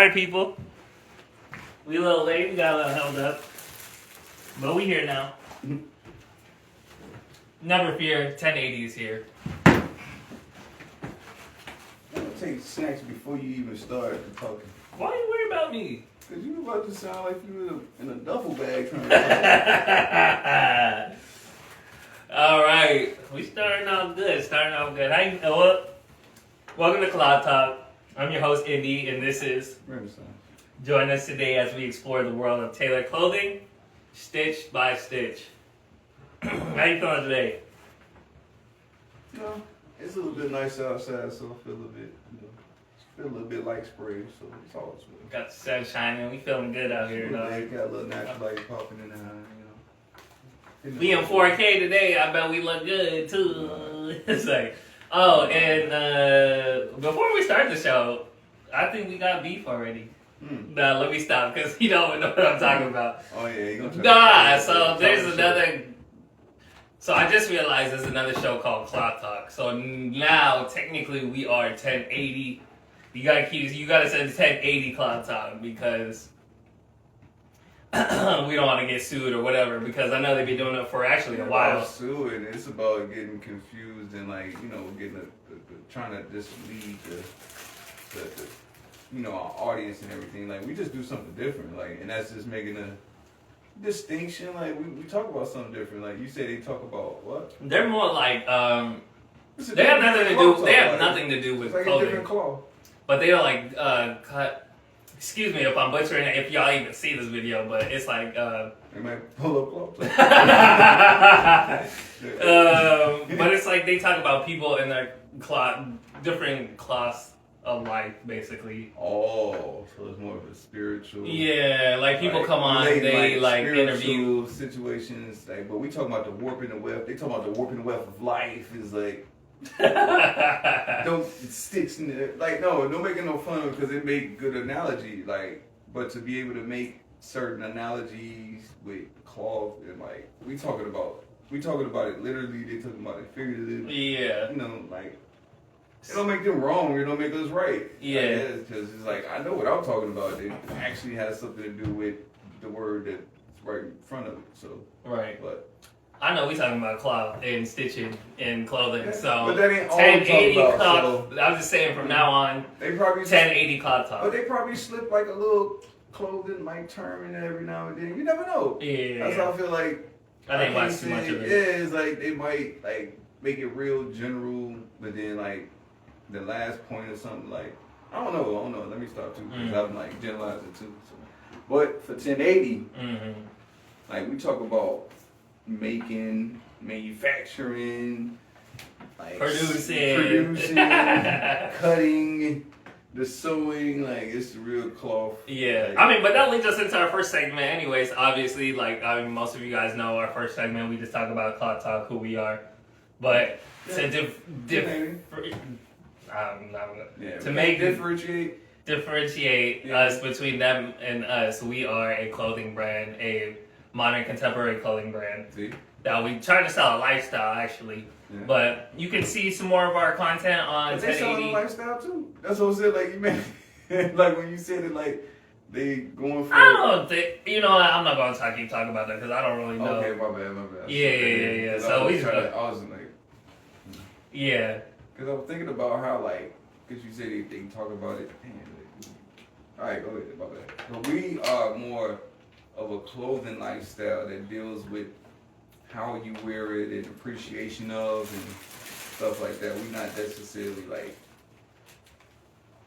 Sorry, people. We a little late. We got a little held up. But we here now. Never fear. 1080 is here. Take snacks before you even start talking. Why are you worried about me? Because you about to sound like you were in a duffel bag trying to talk. All right. We starting off good. Hi, Noah. Welcome to Cloud Talk. I'm your host, Indy, and this is... Renaissance. Join us today as we explore the world of tailored clothing, stitch by stitch. How you feeling today? You know, it's a little bit nice outside, so I feel a little bit like spring, so it's all good. Got the sun shining. We feeling good out here, though. Got a little natural light popping in the eye, you know. We in 4K today. I bet we look good, too. It's like... Oh, and before we start the show, I think we got beef already. Nah, let me stop, because you don't know what I'm talking about. Oh, yeah, you gonna Nah, so there's another... So I just realized there's another show called Cloud Talk. So now, technically, we are 1080. You gotta send 1080 Cloud Talk, because we don't want to get sued or whatever, because I know they've been doing it for actually a while. It's about suing. It's about getting confused and, like, you know, trying to just lead the you know, our audience and everything. Like, we just do something different, like, and that's just making a distinction. Like, we talk about something different. Like you say, they talk about what? They're more like they have nothing to do. They have nothing to do with like clothing. A different cloth. But they don't like cut. Excuse me if I'm butchering it. If y'all even see this video, but it's like they might pull up cloth. But it's like they talk about people in their different cloths of life, basically. Oh, so it's more of a spiritual. Yeah, like people come on, they like interview situations. Like, but we talking about the warp and the weft. They talking about the warp and the weft of life. Is like don't sticks in there. Like, no, don't make it no fun because it make good analogy. Like, but to be able to make certain analogies with cloth and like we talking about it literally. They talking about it figuratively. Yeah, you know, like. It don't make them wrong. It don't make us right. Yeah. Because it's like, I know what I'm talking about. It actually has something to do with the word that's right in front of it. So right. But I know we talking about cloth and stitching and clothing. So but that ain't all 1080 about, cloth. so I'm just saying from now on. They probably 1080 cloth talk. But they probably slip like a little clothing like term in there every now and then. You never know. Yeah. That's how I feel like. I didn't watch too much of it. Yeah, it's like they might like make it real general, but then like. The last point or something like I don't know. Let me stop too because I'm like generalizing too. So. But for 1080, like we talk about making, manufacturing, like producing, cutting, the sewing. Like it's the real cloth. Yeah, like, I mean, but that leads us into our first segment, anyways. Obviously, like most of you guys know, our first segment we just talk about Cloud Talk, who we are, but to differentiate us between them and us, we are a clothing brand, a modern contemporary clothing brand. See? That we try to sell a lifestyle, actually. Yeah. But you can see some more of our content on 1080. They selling a lifestyle too. That's what I said. Like you meant, like when you said it, like they going for. I don't think I'm not going to keep talking about that because I don't really know. Okay, my bad. Yeah. So we I was like. Yeah. Because I was thinking about how, like, because you said they talk about it. All right, go ahead. My bad. But we are more of a clothing lifestyle that deals with how you wear it and appreciation of and stuff like that. We're not necessarily, like,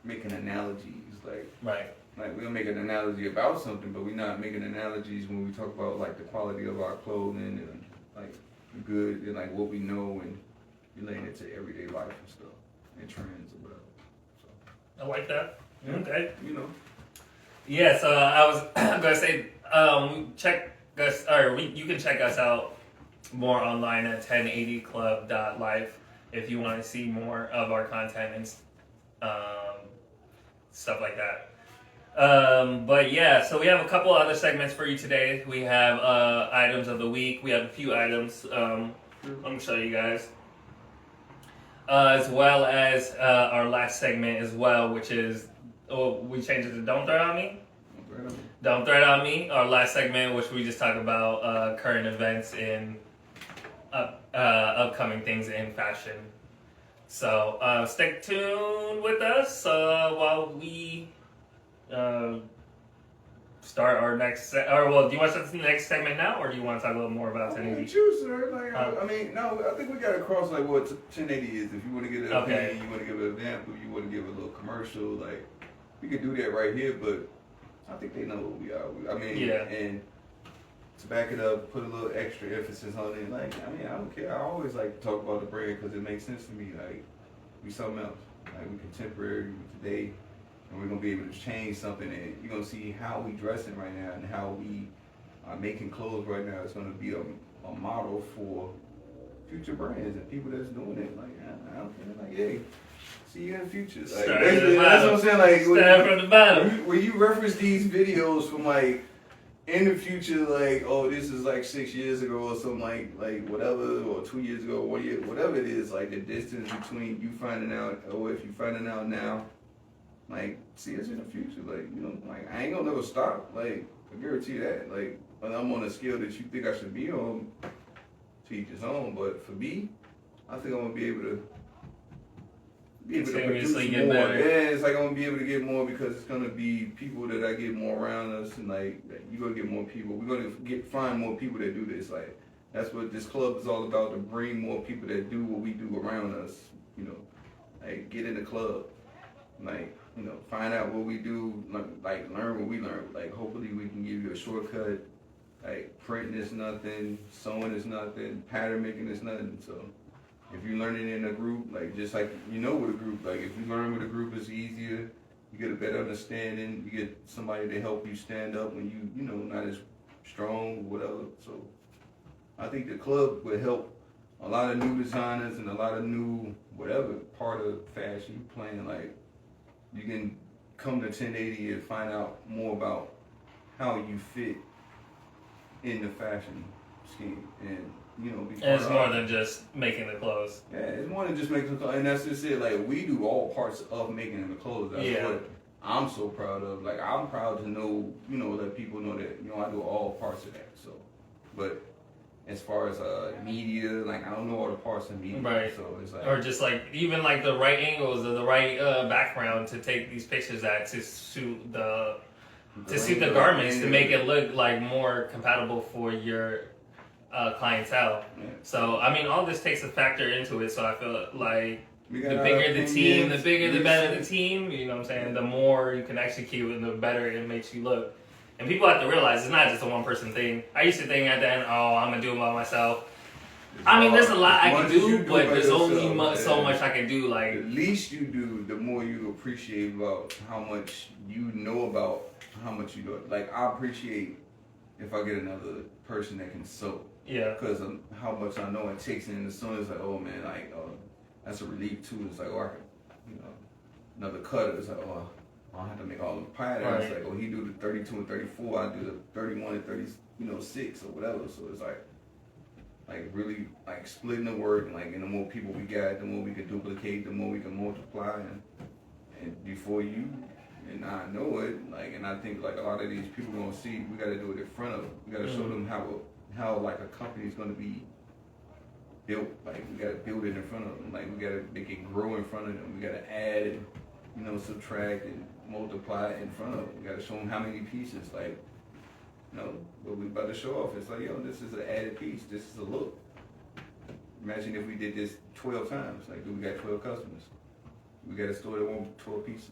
making analogies. Like, right. Like, we'll make an analogy about something, but we're not making analogies when we talk about, like, the quality of our clothing and, like, good and, like, what we know and relating it to everyday life and stuff and trends or whatever. So I like that. yeah, okay. You know. Yeah, so I was gonna say you can check us out more online at 1080club.life if you want to see more of our content and stuff like that. But yeah, so we have a couple other segments for you today. We have items of the week. We have a few items. Let me show you guys. As well as our last segment as well, which is or we changed it to Don't Threat on Me. Right. Don't Threat on Me. Our last segment, which we just talk about current events in upcoming things in fashion. So stay tuned with us while we start our next. Do you want to start the next segment now, or do you want to talk a little more about 1080? Choose, sir. I think we got to cross like what 1080 is. If you want to get an opinion, you want to give an example, you want to give a little commercial, like we could do that right here. But I think they know what we are. And to back it up, put a little extra emphasis on it. Like, I don't care. I always like to talk about the brand because it makes sense to me. Like, we something else. Like, we contemporary, we today, and we're gonna be able to change something. And you're gonna see how we dressing right now and how we are making clothes right now. It's gonna be a model for future brands and people that's doing it. Like, I don't care. Like, hey, see you in the future. Like, that's what I'm saying. Like, start from the bottom. When you reference these videos from like in the future, like, oh, this is like 6 years ago or something, like whatever, or 2 years ago, 1 year, whatever it is, like the distance between you finding out, or if you finding out now, like, see us in the future, like, like, I ain't gonna never stop, like, I guarantee that, like, when I'm on a scale that you think I should be on, to each his own, but for me, I think I'm gonna be able to produce more. Get better. Yeah, it's like I'm gonna be able to get more because it's gonna be people that I get more around us, and like you're gonna get more people. We're gonna find more people that do this. Like that's what this club is all about, to bring more people that do what we do around us. Like get in the club, like find out what we do, like learn what we learn. Like hopefully we can give you a shortcut. Like printing is nothing, sewing is nothing, pattern making is nothing. So if you're learning in a group, like just like with a group, like if you learn with a group, it's easier. You get a better understanding. You get somebody to help you stand up when you not as strong, whatever. So I think the club will help a lot of new designers and a lot of new whatever part of fashion you playing. Like you can come to 1080 and find out more about how you fit in the fashion scheme and. And it's more than just making the clothes. Yeah, it's more than just making the clothes. And that's just it. Like, we do all parts of making the clothes. That's what I'm so proud of. Like, I'm proud to know, let people know that, I do all parts of that. So, but as far as media, like, I don't know all the parts of media. Right. So it's like. Or just like, even like the right angles or the right background to take these pictures at to suit the garments, to make it look like more compatible for your clientele. Yeah. So all this takes a factor into it. So I feel like the bigger the team, the better the team. You know what I'm saying? The more you can execute, and the better it makes you look. And people have to realize it's not just a one person thing. I used to think at the end, I'm gonna do it by myself. There's a lot I can do, but there's only so much I can do. Like the least you do, the more you appreciate about how much you know about how much you do. Like I appreciate if I get another person that can sew. Yeah. Because of how much I know it takes, and as soon as like, oh man, like that's a relief too. It's like, I can, another cutter. It's like, I don't have to make all the patterns. Right. It's like, he do the 32 and 34, I do the 31 and 36 or whatever. So it's like really like splitting the work, and like, and the more people we got, the more we can duplicate, the more we can multiply, and before you and I know it, like, and I think like a lot of these people gonna see, we got to do it in front of them. We got to show them how like a company is going to be built. Like we got to build it in front of them. Like we got to make it grow in front of them. We got to add and subtract and multiply in front of them. We got to show them how many pieces. Like what we about to show off. It's like, this is an added piece. This is a look. Imagine if we did this 12 times. Like, we got 12 customers. We got a store that wants 12 pieces.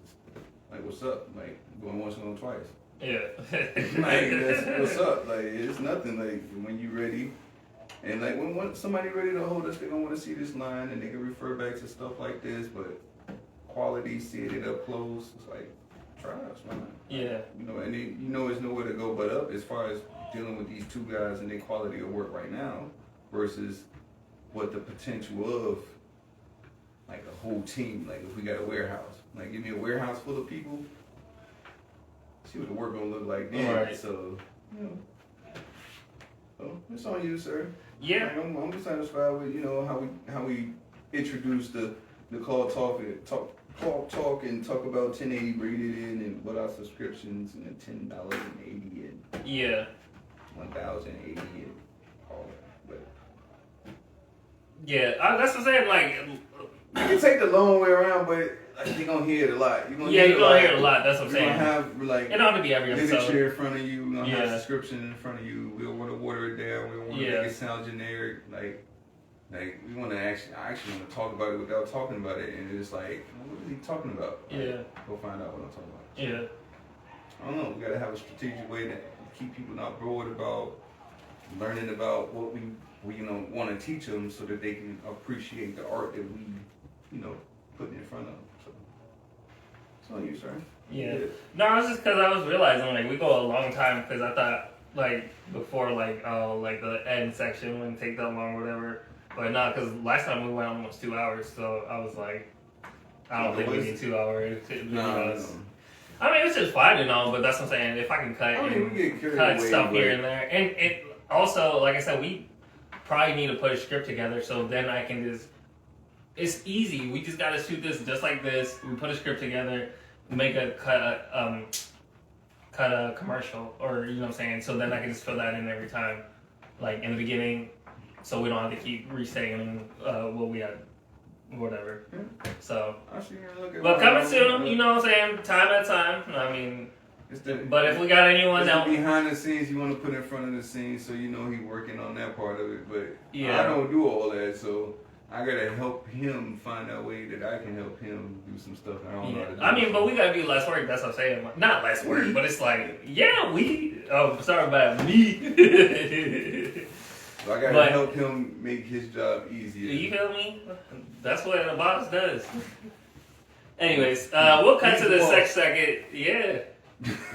Like, what's up? Like, going once and going twice. Yeah. Like, that's what's up. Like, it's nothing. Like, when you ready, and like when somebody ready to hold us, they're gonna want to see this line, and they can refer back to stuff like this. But quality, seeing it up close, it's like, try us, man. Yeah. And then, there's nowhere to go but up as far as dealing with these two guys and their quality of work right now versus what the potential of like a whole team. Like if we got a warehouse, like give me a warehouse full of people. See what the work gonna look like then. Right. So, so it's on you, sir. Yeah. Like, I'm satisfied with how we introduced the Call talk and talk about 1080 braided in and what our subscriptions and $10.80 and Yeah. 1,080 and all that. But Yeah, that's what I'm saying. Like, you can take the long way around, but like, you're gonna hear it a lot. You're gonna you're gonna hear it a lot. That's what I'm You're saying. gonna have like it ought to be every episode. literature in front of you. We're gonna have description in front of you. We don't want to water it down. We don't want to make it sound generic. Like we want to I actually want to talk about it without talking about it. And it's like, what is he talking about? Yeah. Go find out what I'm talking about. Yeah. I don't know. We gotta have a strategic way to keep people not bored about learning about what we want to teach them, so that they can appreciate the art that we put in front of them. So it's on you, sir. Yeah. No, it's just because I was realizing like we go a long time, because I thought like before like the end section wouldn't take that long or whatever, but no, because last time we went almost 2 hours, so I was like, I don't think we need 2 hours. No. I mean, it's just fine and all, but that's what I'm saying. If I can cut stuff here and there, and it also, like I said, we probably need to put a script together, so then I can just. It's easy. We just gotta shoot this just like this. We put a script together, make a cut a commercial, or you know what I'm saying. So then I can just fill that in every time, like in the beginning, so we don't have to keep restating what we had. Whatever. So, but coming soon, you know what I'm saying? Time at time. I mean, but if we got anyone that behind the scenes, you want to put in front of the scenes, so you know he's working on that part of it. But yeah, I don't do all that, so I gotta help him find a way that I can help him do some stuff I don't know how to do. I mean, but we gotta do less work. That's what I'm saying. Not less work, but it's like, yeah, we. Oh, sorry about me. So I gotta help him make his job easier. You feel me? That's what a boss does. Anyways, we'll cut to the second. Yeah,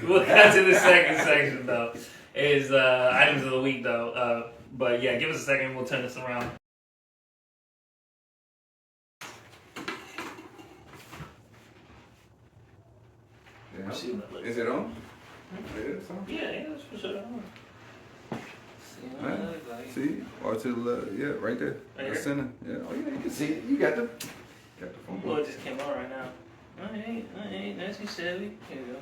we'll cut to the second section though. Is items of the week though. But yeah, give us a second. We'll turn this around. Yeah. Is it on? It's on. Yeah, it's for sure on. See? Or to the left. Yeah, right there. Right the center. Yeah. Oh, yeah, you can see it. You got the phone. Well, it just came on right now. I ain't. That's you silly. Here you go.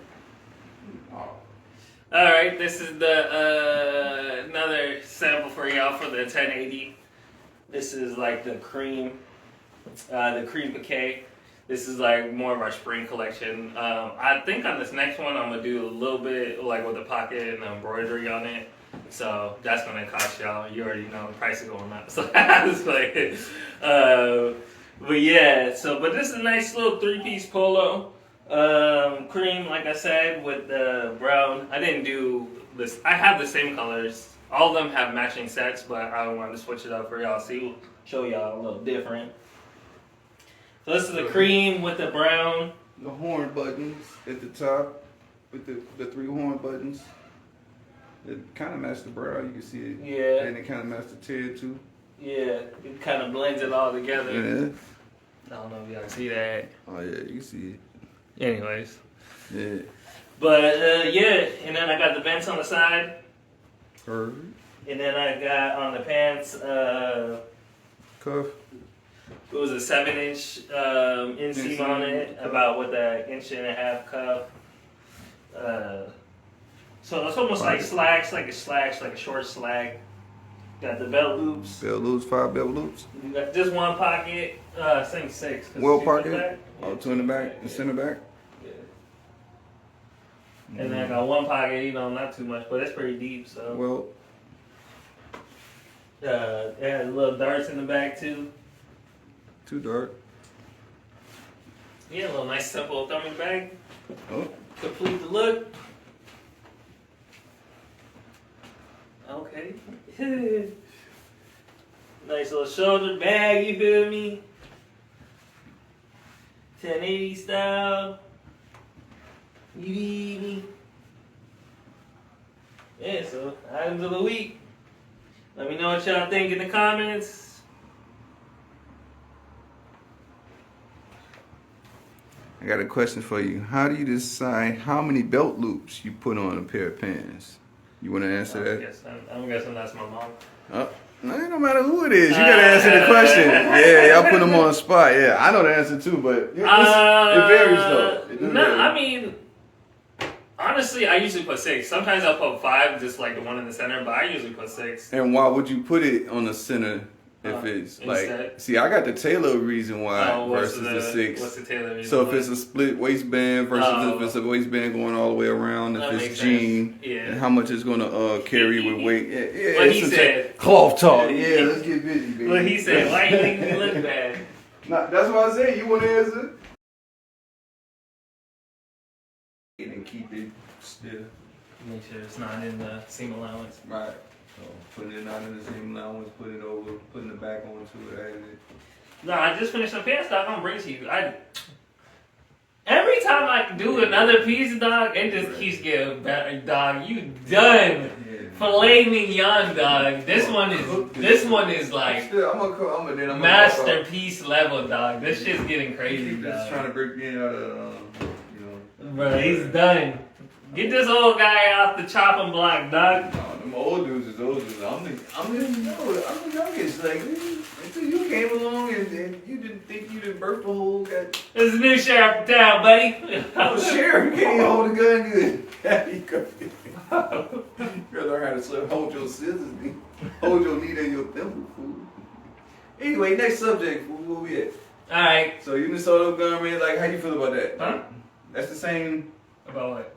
Oh. Alright, this is the another sample for y'all for the 1080. This is like the cream bouquet. This is like more of our spring collection. I think on this next one I'm gonna do a little bit like with the pocket and the embroidery on it. So that's gonna cost y'all. You already know the price is going up. So it's like, but yeah. So, but this is a nice little 3-piece polo, cream, like I said, with the brown. I didn't do this. I have the same colors. All of them have matching sets, but I wanted to switch it up for y'all. See, show y'all a little different. So this is the cream with the brown. The horn buttons at the top with the 3 horn buttons. It kind of matched the brow, you can see it. Yeah. And it kind of matched the tail too. Yeah, it kind of blends it all together. Yeah. I don't know if y'all can see that. Oh yeah, you can see it. Anyways. Yeah. But yeah, and then I got the vents on the side. Curvy. And then I got on the pants, cuff. It was a 7-inch inseam on it, about with an 1.5-inch cuff. So it's almost like slacks, like a short slack. Got the belt loops. 5 belt loops. You got just one pocket, I think 6. Well pocket. Oh, 2 in the back, the center back. Yeah. And then I got one pocket, not too much, but it's pretty deep. So. Well. It had little darts in the back too. Too dark. Yeah, a little nice simple dummy bag. Oh. Complete the look. Okay. Nice little shoulder bag, you feel me? 1080 style. You need me? Yeah, so items of the week. Let me know what y'all think in the comments. I got a question for you. How do you decide how many belt loops you put on a pair of pants? You want to answer that? I'm guessing that's my mom. Oh, No matter who it is, you gotta answer the question. Yeah, y'all put them on the spot. Yeah, I know the answer too, but it varies though. I mean, honestly, I usually put 6. Sometimes I'll put 5, just like the one in the center, but I usually put 6. And why would you put it on the center if it's like? See, I got the Taylor reason why versus the 6. What's the Taylor reason? So if it's a split waistband versus if it's a waistband going all the way around, if it's jean, and how much it's gonna carry with weight. Yeah, what he said. Cloth talk. Yeah, let's get busy, baby. What he said. Why you making me look bad? Nah, that's what I said. You want to answer? And keep it still. Make sure it's not in the seam allowance. Right. So putting it not in the seam allowance, put it over, putting it back onto it, adding it. No, I just finished the pants, dog. I'm gonna bring it to you. Every time I do another piece, dog, it just keeps getting better, dog. You done. Filet mignon, dog. This one is like still, masterpiece level, dog. This shit's getting crazy, dog. Just trying to break me out of, Bro, he's done. Get this old guy off the chopping block, dog. No, them old dudes is old dudes. I'm the youngest. Like, until you came along and you didn't think you did birth the whole guy. This is the new sheriff of town, buddy. Oh, sheriff, you can't even hold a gun good. You gotta learn how to hold your scissors, hold your needle in your thimble, fool. Anyway, next subject, where we at? Alright. So Unisono garment, like, how you feel about that? Huh? That's the same. About what?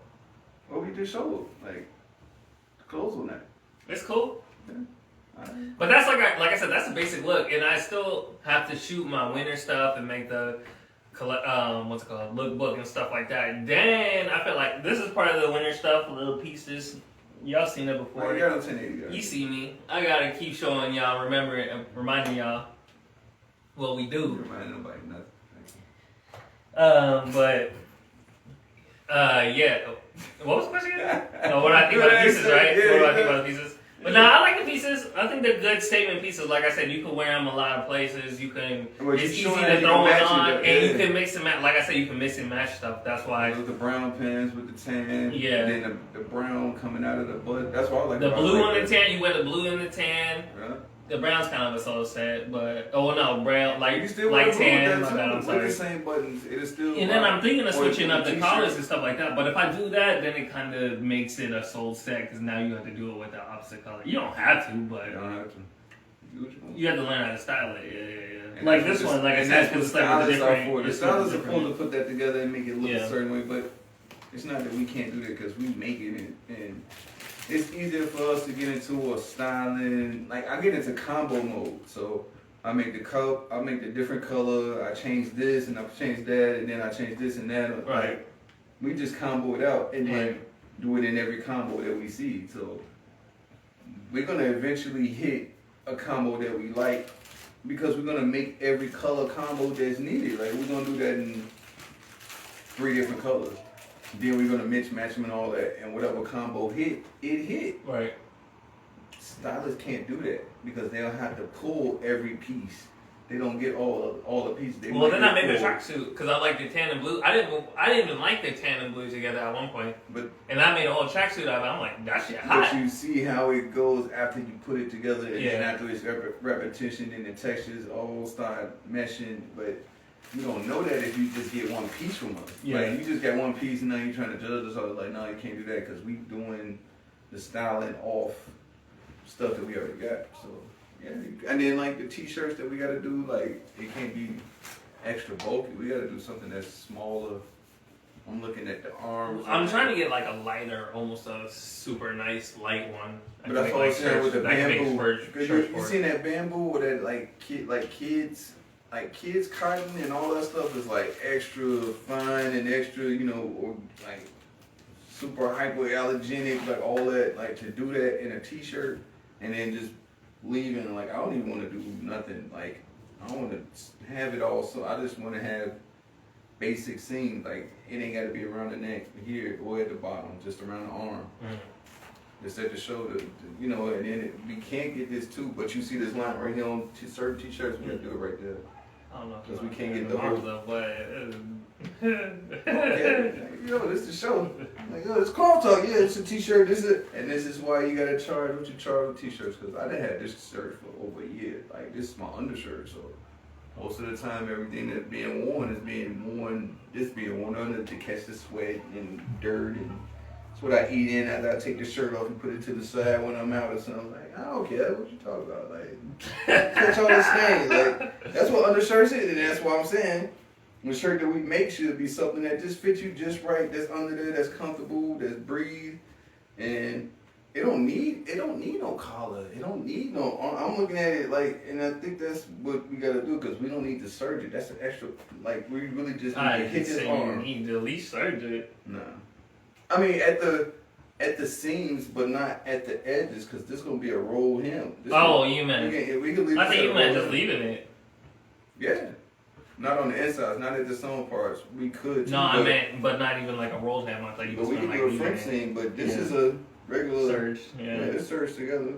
What we just showed, like, the clothes on that. It's cool. Yeah. Right. But that's like I said, that's a basic look, and I still have to shoot my winter stuff and make the what's it called, lookbook and stuff like that. Then I feel like this is part of the winter stuff, little pieces. Y'all seen it before. You got a 1080. You see me. I gotta keep showing y'all, reminding y'all what we do. Remind nobody nothing. Yeah. What was the question again? What do I think about the pieces, right? Yeah, what do I think about the pieces? But no, I like the pieces. I think they're good statement pieces. Like I said, you can wear them a lot of places. You can. It's easy to throw them on, and you can mix and match. Like I said, you can mix and match stuff. That's why. With the brown pants with the tan. Yeah. And then the brown coming out of the butt. That's why I like the blue on the tan. You wear the blue in the tan. Yeah. The brown's kind of a soul set, but brown you still light tan. My bad, I'm sorry. With the same buttons, it is still. And then I'm thinking of switching up the collars and stuff like that. But if I do that, then it kind of makes it a soul set because now you have to do it with the opposite color. You don't have to, but you don't have to. You have to learn how to style it. Yeah. Like this one, like I said, that's what stylists are for. The stylists are supposed to put that together and make it look a certain way, but it's not that we can't do that because we make it and. It's easier for us to get into a styling. Like I get into combo mode, so I make the cup, I make the different color. I change this and I change that, and then I change this and that. Right. Like, we just combo it out and then do it in every combo that we see. So we're gonna eventually hit a combo that we like because we're gonna make every color combo that's needed. Like we're gonna do that in 3 different colors. Then we're gonna match them and all that, and whatever combo hit, it hit. Right. Stylists can't do that because they'll have to pull every piece. They don't get all the pieces. Then I made a tracksuit because I like the tan and blue. I didn't even like the tan and blue together at one point. And I made a whole tracksuit out of it. I'm like, that shit hot. But you see how it goes after you put it together, and then after it's repetition, and the textures all start meshing, but. You don't know that if you just get one piece from us. Yeah. Like, you just got one piece and now you're trying to judge us all. Like, no, you can't do that because we doing the styling off stuff that we already got. So, yeah. And then, like, the t-shirts that we got to do, like, it can't be extra bulky. We got to do something that's smaller. I'm looking at the arms. I'm trying to get, like, a lighter, almost a super nice light one. But that's what I'm saying with the bamboo. You seen that bamboo or that, like kids... Like kids cotton and all that stuff is like extra fine and extra, or like super hypoallergenic, like all that. Like to do that in a t-shirt and then just leaving, like I don't even want to do nothing. Like I don't want to have it all. So I just want to have basic seams. Like it ain't got to be around the neck here or at the bottom, just around the arm. Just at the shoulder, and then we can't get this too. But you see this line right here on certain t-shirts. We gotta do it right there. I don't know. Because we can't get the whole. But Yo, this is the show. Like, yo, it's cloth talk. Yeah, it's a t-shirt. And this is why you gotta charge what you charge with t-shirts. Because I done had this shirt for over a year. Like, this is my undershirt, so most of the time, everything that's being worn is being worn. This being worn under to catch the sweat and dirt, and it's what I eat in after I take the shirt off and put it to the side when I'm out or something. Like, I don't care what you talking about. Like, catch all this thing. Like, that's what undershirts is, and that's why I'm saying. The shirt that we make should be something that just fits you just right, that's under there, that's comfortable, that's breathe, and it don't need no collar. It don't need no. I'm looking at it like, and I think that's what we gotta do because we don't need to serge it. That's an extra. Like we really just need to hit his arm. You need to at least serge it. Nah, I mean at the seams, but not at the edges because this gonna be a roll hem. You meant? We can leave. I think you meant just leaving it. Yeah. Not on the insides, not at the sewn parts. We could. No, I meant, but not even like a rolled ham. I thought you. But we can do a front seam. But this is a regular serge. Yeah, it's serged together.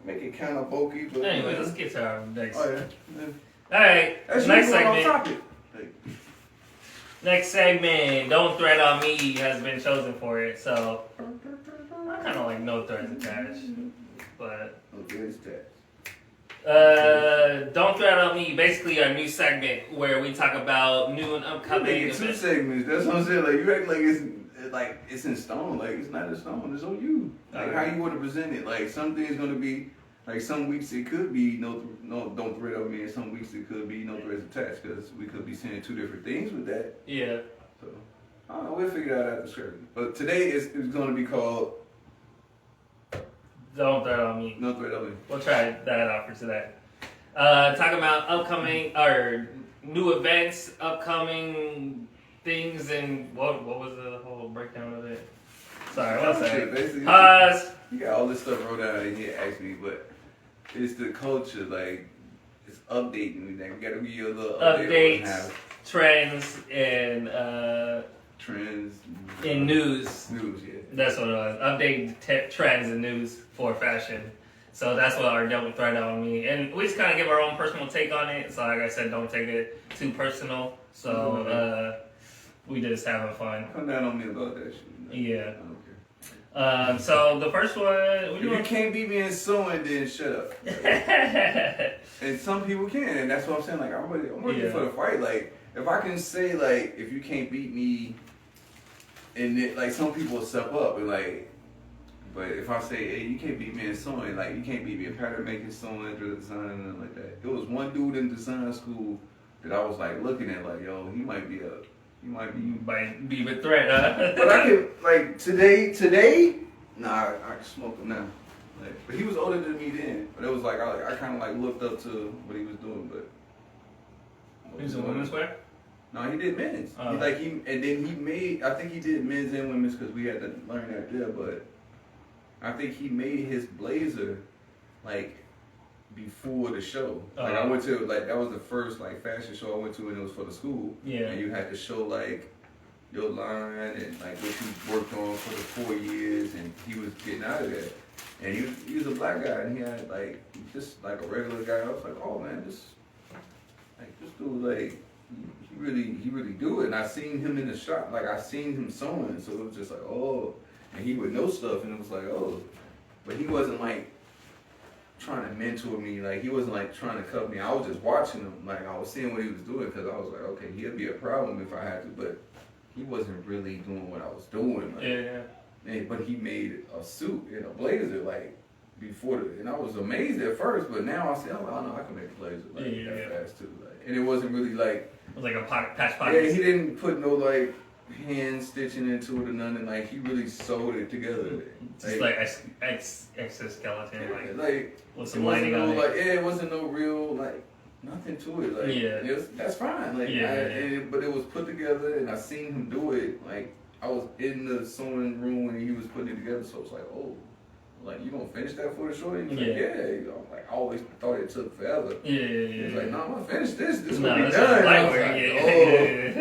Make it kind of bulky. But anyway, let's get to our next. Oh yeah. All right. That's next segment. Topic. Next segment. Don't Thread on Me has been chosen for it. So I kind of like no threads attached, but. No threads attached. Don't Thread on Me, basically our new segment where we talk about new and upcoming events. Two segments. That's what I'm saying. Like you act like it's in stone. Like it's not in stone. It's on you. Like how you want to present it. Like some things gonna be like some weeks it could be no don't thread on me, and some weeks it could be no threads attached because we could be saying two different things with that. Yeah. So I don't know. We'll figure that out after script. But today it's gonna be called. Don't Thread on Me. No thread on me. We'll try that out for today. Talking about upcoming or new events, upcoming things, and what was the whole breakdown of it? Sorry, one second. Pause. You got all this stuff wrote down in here actually, but it's the culture, like it's updating. Like, we gotta give you a little updates, trends, and trends in news. News, yeah. That's what it was. Update trends and news for fashion. So that's what our Don't Thread on Me. And we just kind of give our own personal take on it. So like I said, don't take it too personal. So we just having fun. Come down on me about that shit. Yeah. Okay. So the first one... If you can't beat me in sewing, then shut up. And some people can. And that's what I'm saying. Like, I'm ready for the fight. Like, if I can say, like, if you can't beat me... And it, like some people will step up and like, but if I say, hey, you can't beat me in sewing, like you can't beat me in pattern making, sewing, drill design, and nothing like that. There was one dude in design school that I was like looking at, like, yo, he might be with threat, huh? But I could like today, nah, I can smoke him now. Like, but he was older than me then. But it was like I kind of like looked up to what he was doing, but. He was in women's wear. No, he did men's. And then he made. I think he did men's and women's because we had to learn that there. But I think he made his blazer like before the show. Like I went to that was the first like fashion show I went to, and it was for the school. Yeah. And you had to show like your line and like what you worked on for the 4 years, and he was getting out of there. And he was a black guy, and he had like just like a regular guy. I was like, oh man, this dude like. He really do it, and I seen him in the shop, like I seen him sewing, so it was just like, oh, and he would know stuff, and it was like, oh, but he wasn't like trying to mentor me, like he wasn't like trying to cut me. I was just watching him, like I was seeing what he was doing, because I was like, okay, he'll be a problem if I had to, but he wasn't really doing what I was doing. Like, yeah. But he made a suit and a blazer like before, and I was amazed at first, but now I say, oh, I know I can make a blazer like that fast too, like, and it wasn't really like. It was like a patch pocket. Yeah, he didn't put no like hand stitching into it or nothing. Like he really sewed it together. Just like exoskeleton, like with some lining on it. Like it wasn't no real like nothing to it. Like that's fine. Like but it was put together, and I seen him do it. Like I was in the sewing room when he was putting it together, so it's like, oh. Like, you gonna finish that for the shorty? He's like, yeah. Like, I always thought it took forever. He's like, no, I'm gonna finish this. This gonna be done.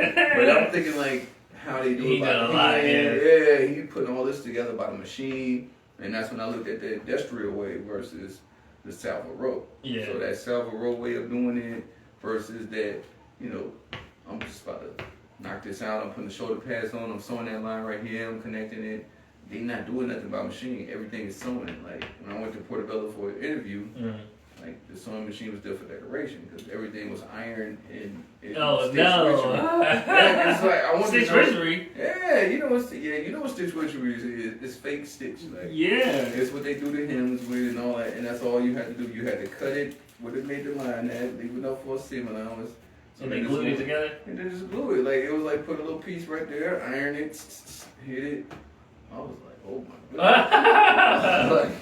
But I'm thinking, like, how they do it. He done a lot, he putting all this together by the machine. And that's when I looked at the industrial way versus the salvo row. Yeah. So that salvo row way of doing it versus that, you know, I'm just about to knock this out. I'm putting the shoulder pads on. I'm sewing that line right here. I'm connecting it. They not doing nothing by machine. Everything is sewing. Like when I went to Portobello for an interview, like the sewing machine was there for decoration because everything was iron and oh stitch no! yeah, it's like I want stitch to know, witchery. Yeah, you know what stitch witchery is. It's fake stitch. Like yeah, it's what they do to hems with and all that, and that's all you had to do. You had to cut it where they made the line at, leave enough for a seam allowance. So and they glued it together. And then just glue it. Like it was like put a little piece right there, iron it, hit it. I was like, oh my god.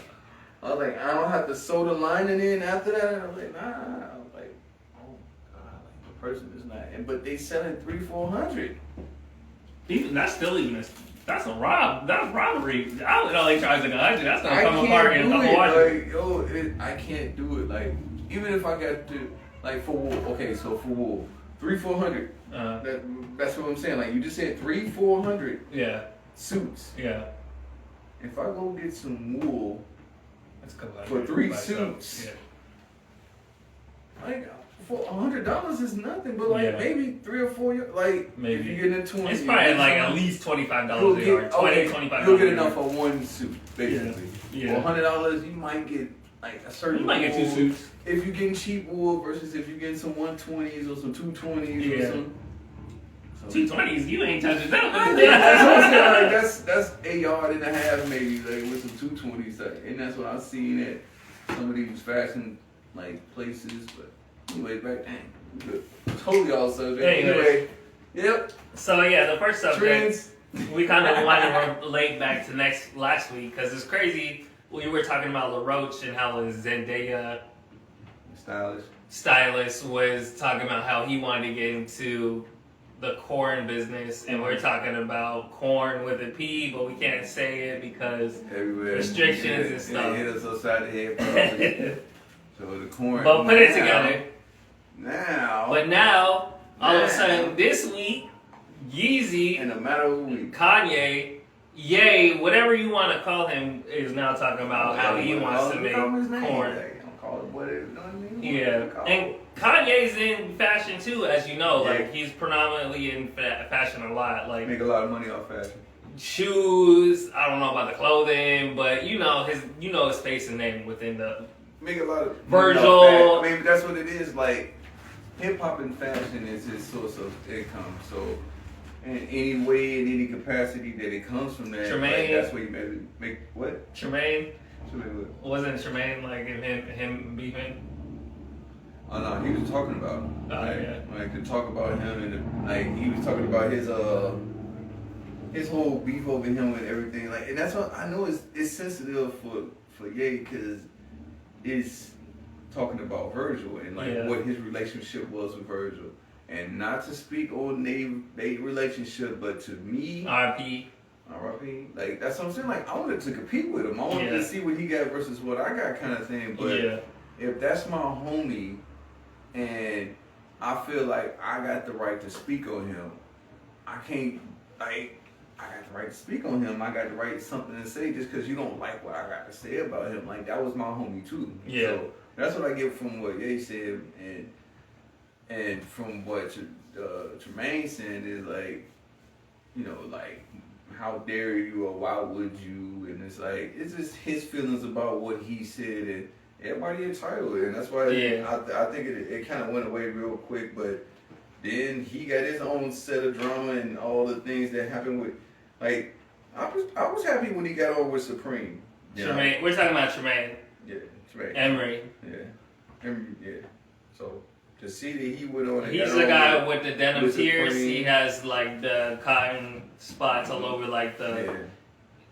I was like, I don't have to sew the lining in after that. I was like, nah. I was like, oh god, like the person is not. And but they selling $300-400. Even that's still that's a robbery. I would only charge like $100. That's gonna come apart in a couple watches. Like yo, I can't do it. Like even if I got to like for wool. Okay, so for wool, $300-400. That's what I'm saying. Like you just said $300-400. Yeah. Suits. Yeah. If I go get some wool. That's for 3 suits, like for $100 is nothing, but like maybe 3 or 4, like maybe. If you get into 20, it's probably like at least $25 a yard. $25. You'll get enough for 1 suit, basically. Yeah. For $100, you might get like a certain. You might get 2 suits. If you're getting cheap wool versus if you're getting some 120s or some 220s or some. 220s, you ain't touching that. That's what I'm saying. Like that's a yard and a half maybe, like with some 220s, and that's what I've seen at some of these fashion like places. But anyway, back totally all subject. Anyway, yep. So yeah, the first subject Trends. we kind of wanted to relate back to last week because it's crazy. We were talking about LaRoche and how his Zendaya stylist was talking about how he wanted to get into the corn business, and we're talking about corn with a P, but we can't say it because restrictions and stuff. Hit us upside the head. So the corn. But put it together. Now, all of a sudden, this week, Yeezy, in a matter of a week, Kanye, Ye, whatever you want to call him, is now talking about how he wants to make corn. Call it what it, you know what I mean? Yeah, and Kanye's in fashion too, as you know. Like he's predominantly in fashion a lot. Like make a lot of money off fashion. Shoes. I don't know about the clothing, but you know his face and name within the. Make a lot of Virgil. Maybe that's what it is. Like hip hop and fashion is his source of income. So in any way, in any capacity that it comes from that, Tremaine. Like, that's where you make what? Tremaine. Wasn't Tremaine like him beefing? Oh no, he was talking about. Like to talk about him and like he was talking about his whole beef over him and everything. Like, and that's what I know it's sensitive for Ye because it's talking about Virgil and like what his relationship was with Virgil. And not to speak on their relationship, but to me, R.P. Like that's what I'm saying. Like I wanted to compete with him. I wanted to see what he got versus what I got, kind of thing. But if that's my homie, and I feel like I got the right to speak on him, I can't. Like I got the right to speak on him. I got the right something to say just because you don't like what I got to say about him. Like that was my homie too. Yeah. So that's what I get from what Ye said, and from what Tremaine said is like, you know, like. How dare you or why would you? And it's like it's just his feelings about what he said, and everybody entitled, and that's why I think it kind of went away real quick. But then he got his own set of drama and all the things that happened with, like I was happy when he got on with Supreme. Tremaine, we're talking about Tremaine. Yeah, Tremaine. Emery. Yeah, Emery. Yeah. So. To see that he went on and he's the guy with the denim tears. He has like the cotton spots all over like the. Yeah.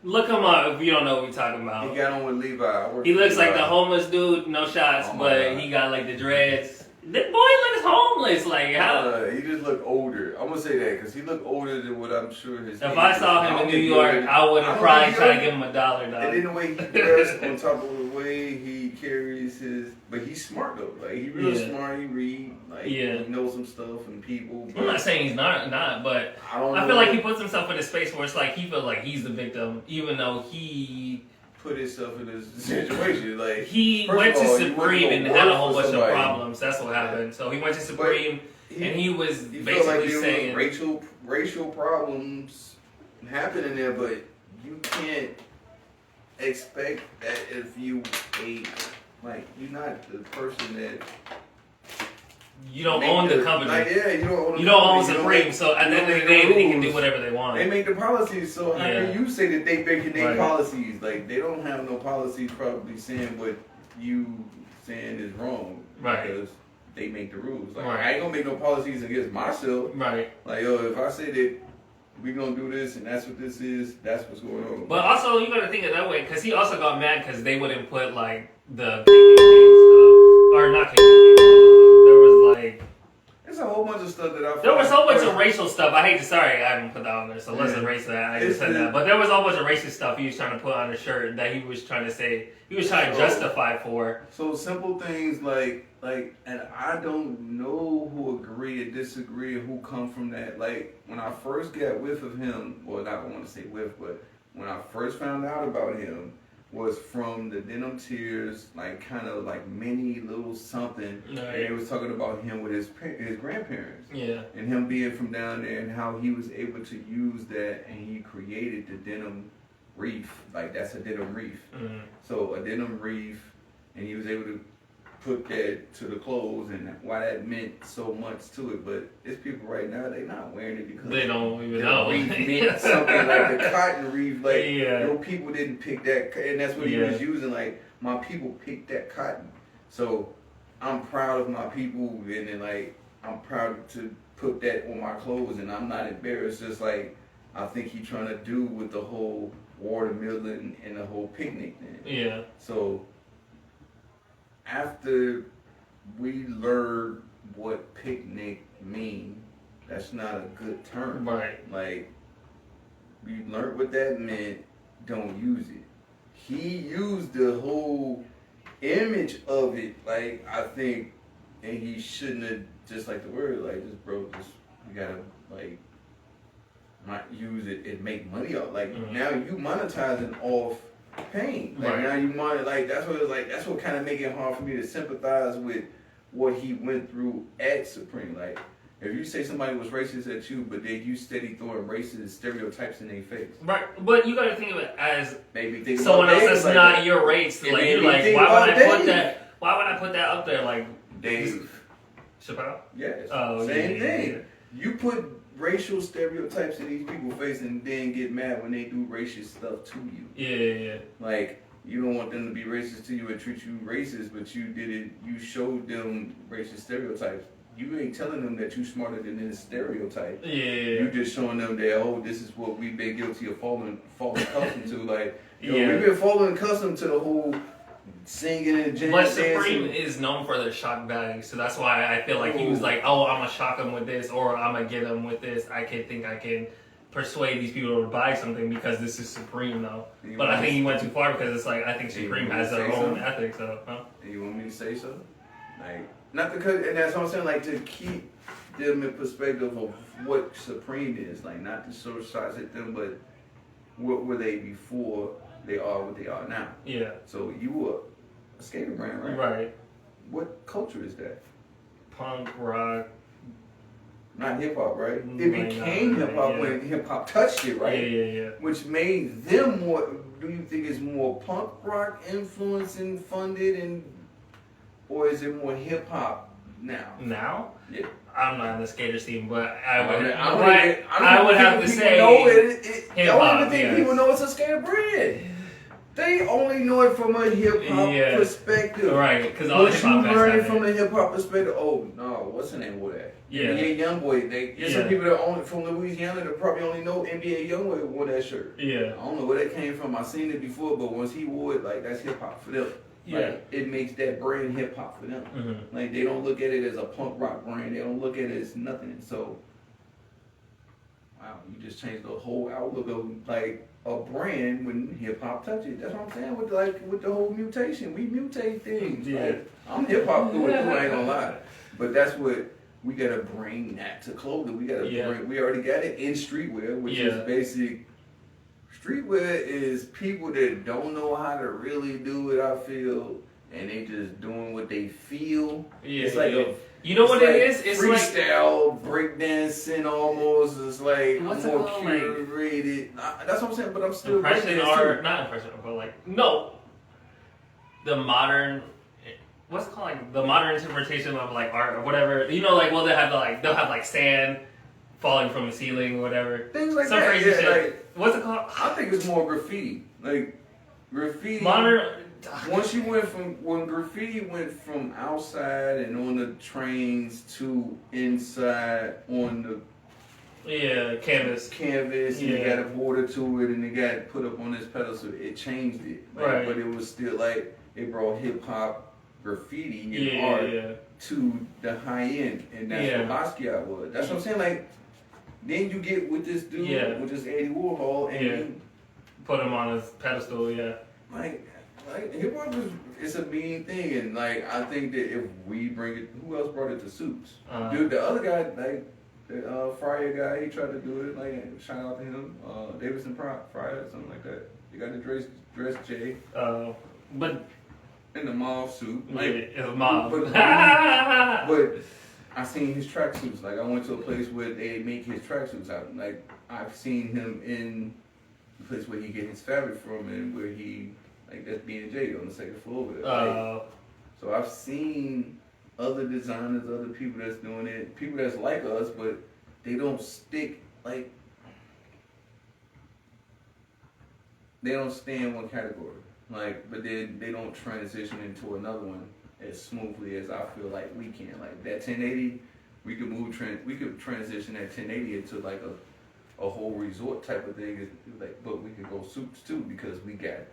Look him up if you don't know what we're talking about. He got on with Levi. He looks like the homeless dude, no shots, but he got like the dreads. This boy looks homeless. Like how? He just looked older. I'm gonna say that because he looked older than what I'm sure his. If I saw him in New York, I would have probably tried to give him $1. Dog. And then the way he dressed, on top of the way he carries his, but he's smart though. Like he real smart. He read. Like he knows some stuff and people. I'm not saying he's not, but I feel like he puts himself in a space where it's like he feels like he's the victim, even though he put himself in this situation. Like he went to Supreme and had a whole bunch of problems. That's what happened. So he went to Supreme and he was basically saying racial problems happening there, but you can't expect that if you you're not the person that. You don't own the company. You don't own Supreme, so at the end of the day, they can do whatever they want. They make the policies, so how can you say that they making their policies? Like, they don't have no policies probably saying what you saying is wrong. Right. Because they make the rules. Like, I ain't gonna make no policies against myself. Right. Like, if I say that we gonna do this and that's what this is, that's what's going on. But also, you gotta think of it that way, because he also got mad because they wouldn't put, like, the KKK stuff. Or not KKK. There was like there's a whole bunch of stuff that I there was a whole bunch of racial stuff. I haven't put that on there, so let's erase that. I just said that. But there was a whole bunch of racist stuff he was trying to put on a shirt that he was trying to say he was trying to justify for. So simple things like and I don't know who agree or disagree or who come from that. Like when I first got whiff of him, well not I want to say whiff, but when I first found out about him was from the Denim Tears, like kind of like mini little something. Right. And they was talking about him with his grandparents. Yeah. And him being from down there and how he was able to use that and he created the denim reef. Like that's a denim reef. Mm-hmm. So a denim reef, and he was able to put that to the clothes and why that meant so much to it. But it's people right now, they not wearing it because they don't even know. Reef meant something like the cotton reef. Like, your people didn't pick that, and that's what he was using. Like, my people picked that cotton. So I'm proud of my people, and then, like, I'm proud to put that on my clothes, and I'm not embarrassed. Just like I think he's trying to do with the whole watermelon and the whole picnic thing. Yeah. So after we learned what picnic mean, that's not a good term. Right. Like, we learned what that meant, don't use it. He used the whole image of it, like, I think, and he shouldn't have, just like the word, like, just, bro, you gotta, like, not use it and make money off. Like, now you monetizing off pain. Like now you want like that's what kind of make it hard for me to sympathize with what he went through at Supreme. Like if you say somebody was racist at you, but then you steady throwing racist stereotypes in their face. Right, but you gotta think of it as maybe someone else that's like not your race. Like you're like, why would I put that? Why would I put that up there? Like Dave Chappelle. Yes. Oh, same thing. Yeah. You put racial stereotypes in these people's face and then get mad when they do racist stuff to you. Yeah. Like, you don't want them to be racist to you and treat you racist, but you did it, you showed them racist stereotypes. You ain't telling them that you smarter than this stereotype. Yeah. You just showing them that, this is what we've been guilty of falling accustomed to. Like, we've been falling accustomed to the whole singing and jamming. But Supreme is known for their shock value, so that's why I feel like he was like, I'm gonna shock them with this, or I'm gonna get them with this. I can persuade these people to buy something because this is Supreme, though. But I think he went too far because it's like I think Supreme has their own ethics. So, you want me to say so? Like, not because, and that's what I'm saying. Like to keep them in perspective of what Supreme is, like not to sort of size at them, but what were they before they are what they are now. Yeah. So you were a skater brand, right? Right. What culture is that? Punk, rock. Not hip hop, right? It became hip hop when hip hop touched it, right? Yeah. Which made them more. Do you think it's more punk rock influence and funded, or is it more hip hop now? Now? Yeah. I'm not in the skater scene, but I would have to say hip hop. I don't even think people know it's a skater brand. They only know it from a hip hop perspective, right? Because all hip hop learn it from a hip hop perspective. Oh no, what's the name of that? Yeah, NBA YoungBoy. There's some people that only from Louisiana that probably only know NBA YoungBoy wore that shirt. Yeah, I don't know where that came from. I seen it before, but once he wore it, like that's hip hop for them. Yeah, like, it makes that brand hip hop for them. Mm-hmm. Like they don't look at it as a punk rock brand. They don't look at it as nothing. So, wow, you just changed the whole outlook of like a brand when hip hop touches it. That's what I'm saying with the whole mutation. We mutate things. Yeah. Like, I'm hip hop through and through, I ain't gonna lie. But that's what we gotta bring that to clothing. We gotta bring, we already got it in streetwear, which is basic Streetwear is people that don't know how to really do it, I feel, and they just doing what they feel. Yeah, it's like you know what like it is? It's freestyle, breakdancing almost. It's like what's more it called? curated. That's what I'm saying, but I'm still impression art, not impression, but the modern. What's it called? Like the modern interpretation of like art or whatever. You know, like they'll have like sand falling from the ceiling or whatever. Things like some that. crazy shit. Like, what's it called? I think it's more graffiti. Like graffiti. Modern. Once you when graffiti went from outside and on the trains to inside on the canvas, and they got a border to it and they got put up on this pedestal, it changed it. Like, right. But it was still like it brought hip hop graffiti and art to the high end, and that's what Basquiat was. That's what I'm saying. Like then you get with this dude, with this Eddie Warhol, and you put him on his pedestal, Like hip hop it's a mean thing, and like I think that if we bring it, who else brought it to Suits? Dude, the other guy, like the Fryer guy, he tried to do it. Like shout out to him, Davidson Fryer, something like that. He got the dress J. But in the mauve suit, like it's a mauve. But I seen his tracksuits. Like I went to a place where they make his tracksuits out. Like I've seen him in the place where he get his fabric from, and where he. Like that's B&J on the second floor over there. So I've seen other designers, other people that's doing it, people that's like us, but they don't stick like they don't stay in one category. Like, but then they don't transition into another one as smoothly as I feel like we can. Like that 1080, we could transition that 1080 into like a whole resort type of thing. Like, but we could go suits too because we can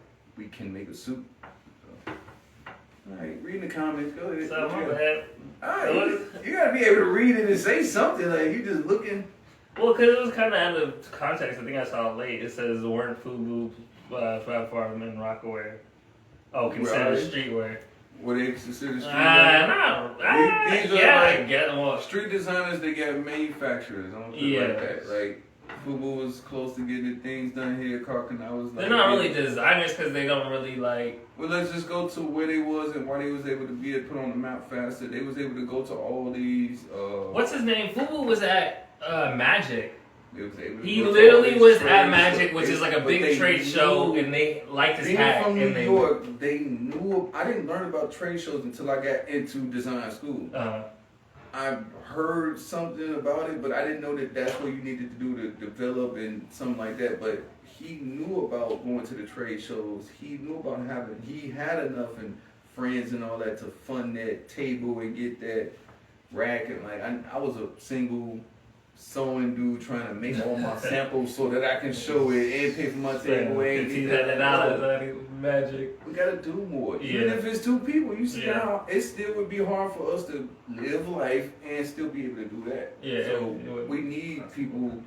make a suit. So. Alright, reading the comments, go ahead. So, my bad. Alright, you gotta be able to read it and say something, like you just looking. Well, because it was kind of out of context. I think I saw it late. It says weren't FUBU platform and Rockaware. Oh, considered streetwear. What they consider streetwear? No. These are like get more street designers. They got manufacturers. I don't feel like that. Like FUBU was close to getting things done here. Carcana was like they're not really designers because they don't really like. Well, let's just go to where they was and why they was able to be put on the map faster. They was able to go to all these. What's his name? FUBU was at Magic. He literally was at Magic, which is like a big trade show, and they liked his hat. From New York, they knew. I didn't learn about trade shows until I got into design school. I heard something about it, but I didn't know that that's what you needed to do to develop and something like that. But he knew about going to the trade shows. He knew about he had enough and friends and all that to fund that table and get that rack. And like, I was a single sewing dude trying to make all my samples so that I can show it and pay for my table. $1,500 Magic. We gotta do more. Even if it's two people, you see how it still would be hard for us to live life and still be able to do that. So we need people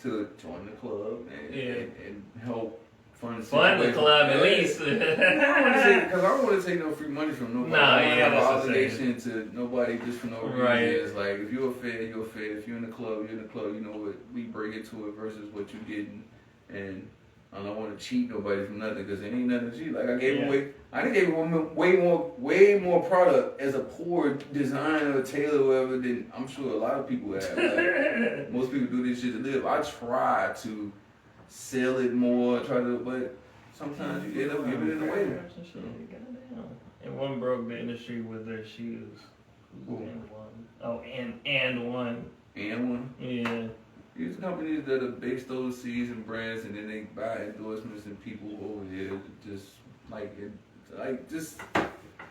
to join the club and help fund the club at least. Because I don't want to take no free money from nobody. I don't have an obligation to nobody just for no reason. Right. It's like if you're a fan, you're a fan. If you're in the club, you're in the club. You know what we bring it to it versus what you getting. And I don't want to cheat nobody from nothing because there ain't nothing to cheat. Like I gave away, I done gave way more product as a poor designer or tailor or whatever than I'm sure a lot of people have. Like, most people do this shit to live. I try to sell it more, but sometimes you end up giving it away. And one broke the industry with their shoes. And one. Oh, and one. And one? Yeah. These companies that are based overseas and brands, and then they buy endorsements and people over here just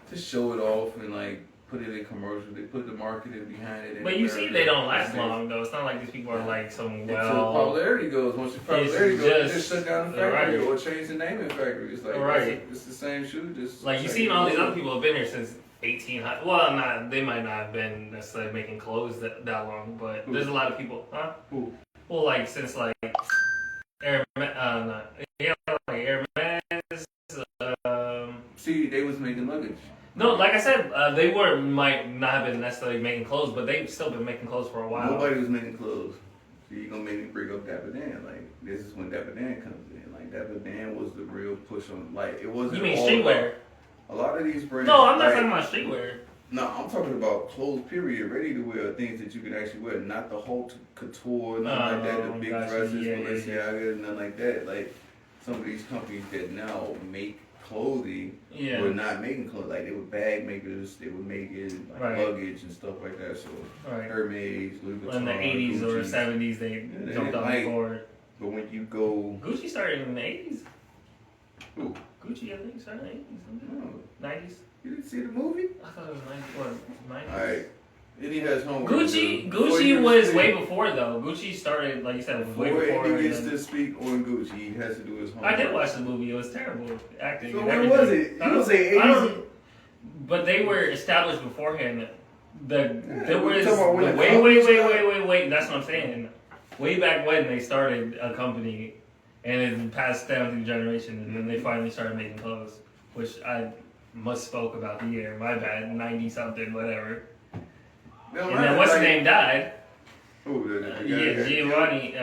just show it off and like put it in commercials. They put the marketing behind it. But you see, they don't last long though. It's not like these people are like some Until popularity goes. Once your popularity goes, they just shut down the factory or change the name of the factory. It's like it's the same shoe. Just like you seen all these other people have been here since 1800. Well, they might not have been necessarily making clothes that long, but there's a lot of people, huh? Who? Well, like since like Hermes. See, they was making luggage. No, like I said, they might not have been necessarily making clothes, but they've still been making clothes for a while. Nobody was making clothes. you're gonna make me bring up Dapper Dan. Like, this is when Dapper Dan comes in. Like, Dapper Dan was the real push on. Like, it wasn't. You mean streetwear? A lot of these brands. No, I'm not talking about streetwear. No, I'm talking about clothes, period, ready to wear, things that you can actually wear, not the haute couture, nothing like that, the big dresses, Balenciaga, nothing like that. Like, some of these companies that now make clothing were not making clothes. Like, they were bag makers, they were making like, luggage and stuff like that. So, Hermes, Louis Vuitton, in the 80s Gucci, or 70s, they jumped on the board. But when you go... Gucci started in the 80s. Who? Gucci, I think, started in the 80s. 90s. You didn't see the movie? I thought it was 90s. Alright. And he has homework. Gucci was way before, though. Gucci started, like you said, way before. Before he gets to speak on Gucci, he has to do his homework. I did watch the movie. It was terrible acting. So when was it? You don't say 80s. But they were established beforehand. Wait. That's what I'm saying. Way back when they started a company, and it passed down through generations, and then they finally started making clothes, which I misspoke about the year. My bad. 90 something, whatever. No, and then what's his name died? Giovanni.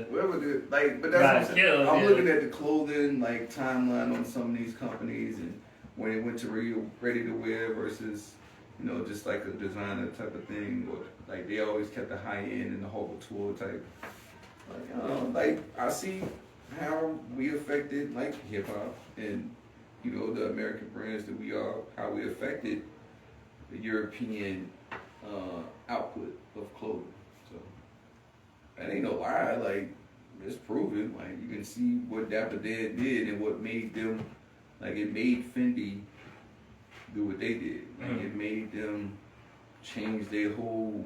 Whatever. But that's what I'm saying. I'm looking at the clothing timeline on some of these companies, and when it went to ready to wear versus, just like a designer type of thing, or they always kept the high end and the whole tour type. I see how we affected hip hop and the American brands that we are, how we affected the European output of clothing. So that ain't no lie. It's proven. You can see what Dapper Dan did and what made them. It made Fendi do what they did. It made them change their whole,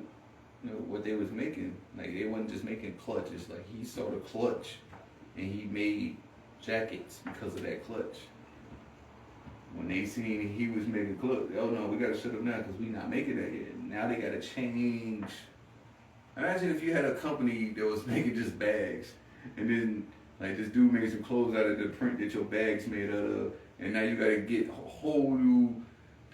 what they was making. They wasn't just making clutches. He saw the clutch, and he made jackets because of that clutch. When they seen he was making clothes, oh no, we gotta shut up now because we not making that yet. Now they gotta change. Imagine if you had a company that was making just bags, and then this dude made some clothes out of the print that your bag's made out of, and now you gotta get whole new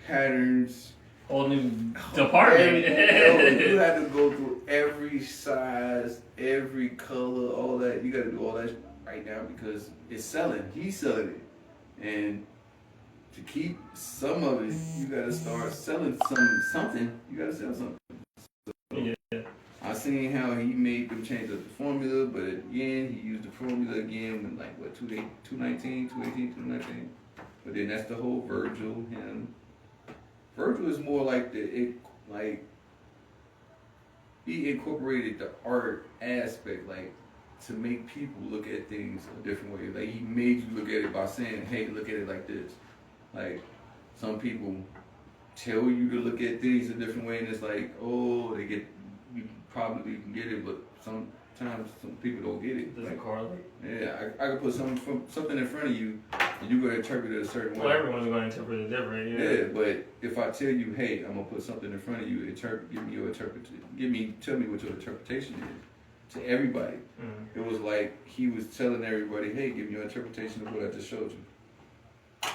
patterns, whole new department. You had to go through every size, every color, all that. You gotta do all that right now because it's selling. He's selling it, and to keep some of it, you gotta start selling something. You gotta sell something. So, I seen how he made them change up the formula, but again, he used the formula again when 219, 219. But then that's the whole Virgil, him. Virgil is more he incorporated the art aspect, to make people look at things a different way. He made you look at it by saying, hey, look at it like this. Some people tell you to look at things a different way, and it's you probably can get it, but sometimes some people don't get it. Does it correlate? Yeah, I could put something in front of you, and you're going to interpret it a certain way. Well, everyone's going to interpret it different, yeah, but if I tell you, hey, I'm going to put something in front of you, give me your interpretation. Tell me what your interpretation is. To everybody. It was he was telling everybody, hey, give me your interpretation of what I just showed you.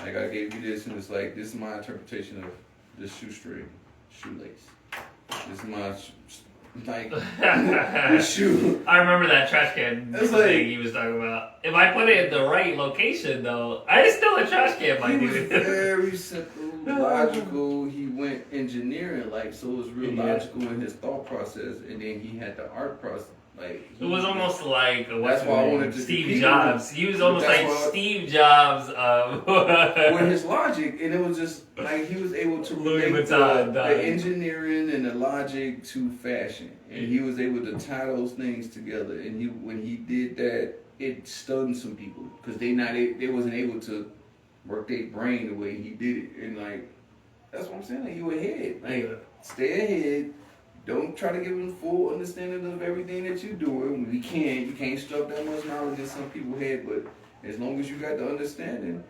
I gave you this, and it's this is my interpretation of this shoestring, shoelace. This is my this shoe. I remember that trash can thing he was talking about. If I put it in the right location, though, it's still a trash can, my dude. He was very simple, logical. He went engineering, so it was real logical in his thought process, and then he had the art process. It was almost like that's why I wanted to Steve Jobs. He was almost like Steve Jobs with his logic, and it was just he was able to relate the engineering and the logic to fashion, and he was able to tie those things together. And when he did that, it stunned some people because they wasn't able to work their brain the way he did it, and that's what I'm saying. You ahead, stay ahead. Don't try to give them full understanding of everything that you're doing. You can't stuff that much knowledge in some people's head, but as long as you got the understanding,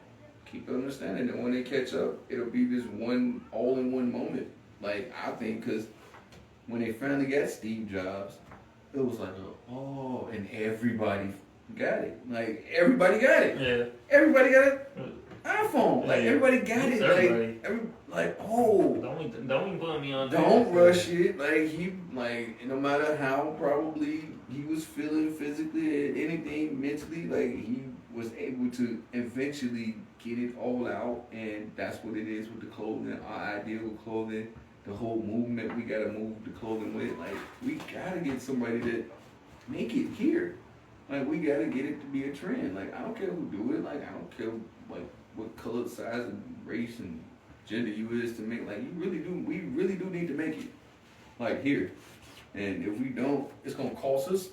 keep the understanding. And when they catch up, it'll be this all-in-one moment. I think, because when they finally got Steve Jobs, it was and everybody got it. Everybody got it. Yeah. Everybody got it. iPhone. Like everybody got it. Don't put me on. Don't rush it. No matter how probably he was feeling physically and anything mentally, like he was able to eventually get it all out, and that's what it is with the clothing. Our ideal clothing, the whole movement we gotta move the clothing with. Like we gotta get somebody that make it here. Like we gotta get it to be a trend. Like I don't care who do it. Like I don't care like what color, size, and race and gender you is to make. Like we really do need to make it like here. And if we don't, it's gonna cost us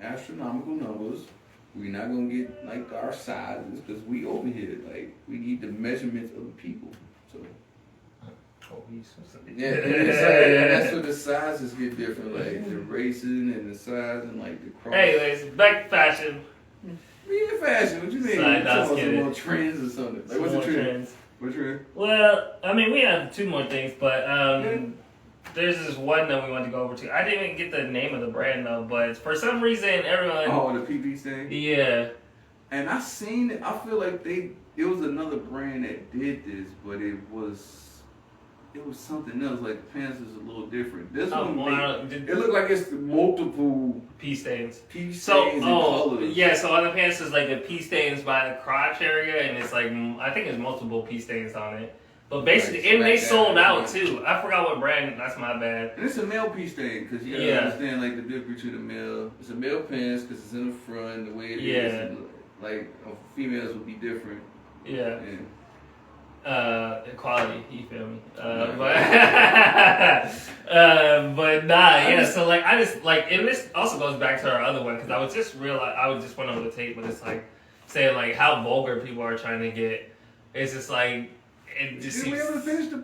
astronomical numbers. We're not gonna get like our sizes because we over here. Like we need the measurements of the people. So yeah, and that's where the sizes get different. Like the racing and the size and like the cross. Anyways, back to fashion. Yeah, fashion. What you mean? Sorry, some more trends or something. Like what's the trend? Trends. What trend? Well, I mean, we have two more things, but there's this one that we want to go over to. I didn't even get the name of the brand though, but for some reason everyone. Oh, the PP thing. Yeah. And I seen it. I feel like it was another brand that did this, but it was something else. Like the pants is a little different. This one, it looked like it's multiple pea stains. And colors. Yeah. So on the pants is like the pea stains by the crotch area, and it's like I think there's multiple pea stains on it. But basically, and they sold out too. I forgot what brand. That's my bad. And it's a male pea stain because you gotta understand like the difference between the male. It's a male pants because it's in the front. The way it is, like females would be different. Yeah. Equality, you feel me? But so like I just like, and this also goes back to our other one because I just went over the tape, but it's like saying like how vulgar people are trying to get. It's just like it just. Did we ever finish the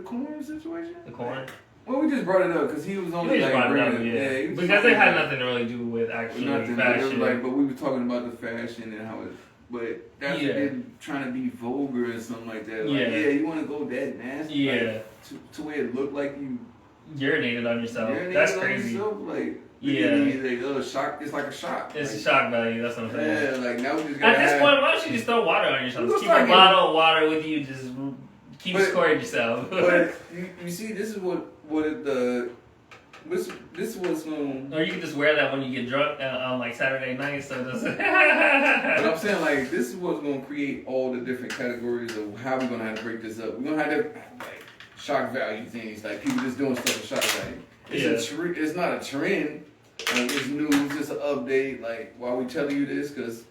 corn situation? The corn. Well, we just brought it up because he was only like bringing because it had nothing to really do with actually fashion. But we were talking about the fashion and how it. But that's trying to be vulgar or something like that. Like, you want to go that nasty? Yeah. Like, to where it looked like you urinated on yourself. That's crazy. Shock. It's like a shock. It's a shock value. That's what I'm saying. Yeah, like now we just at this point, why don't you just throw water on yourself? Just keep a bottle of water with you. Just keep scoring yourself. But you see, this is this was or you can just wear that when you get drunk on like Saturday night, so it doesn't. But I'm saying like this is what's gonna create all the different categories of how we're gonna have to break this up. We're gonna have to like shock value things, like people just doing stuff for shock value. It's not a trend. Like it's news. It's an update. Like why we telling you this? Cause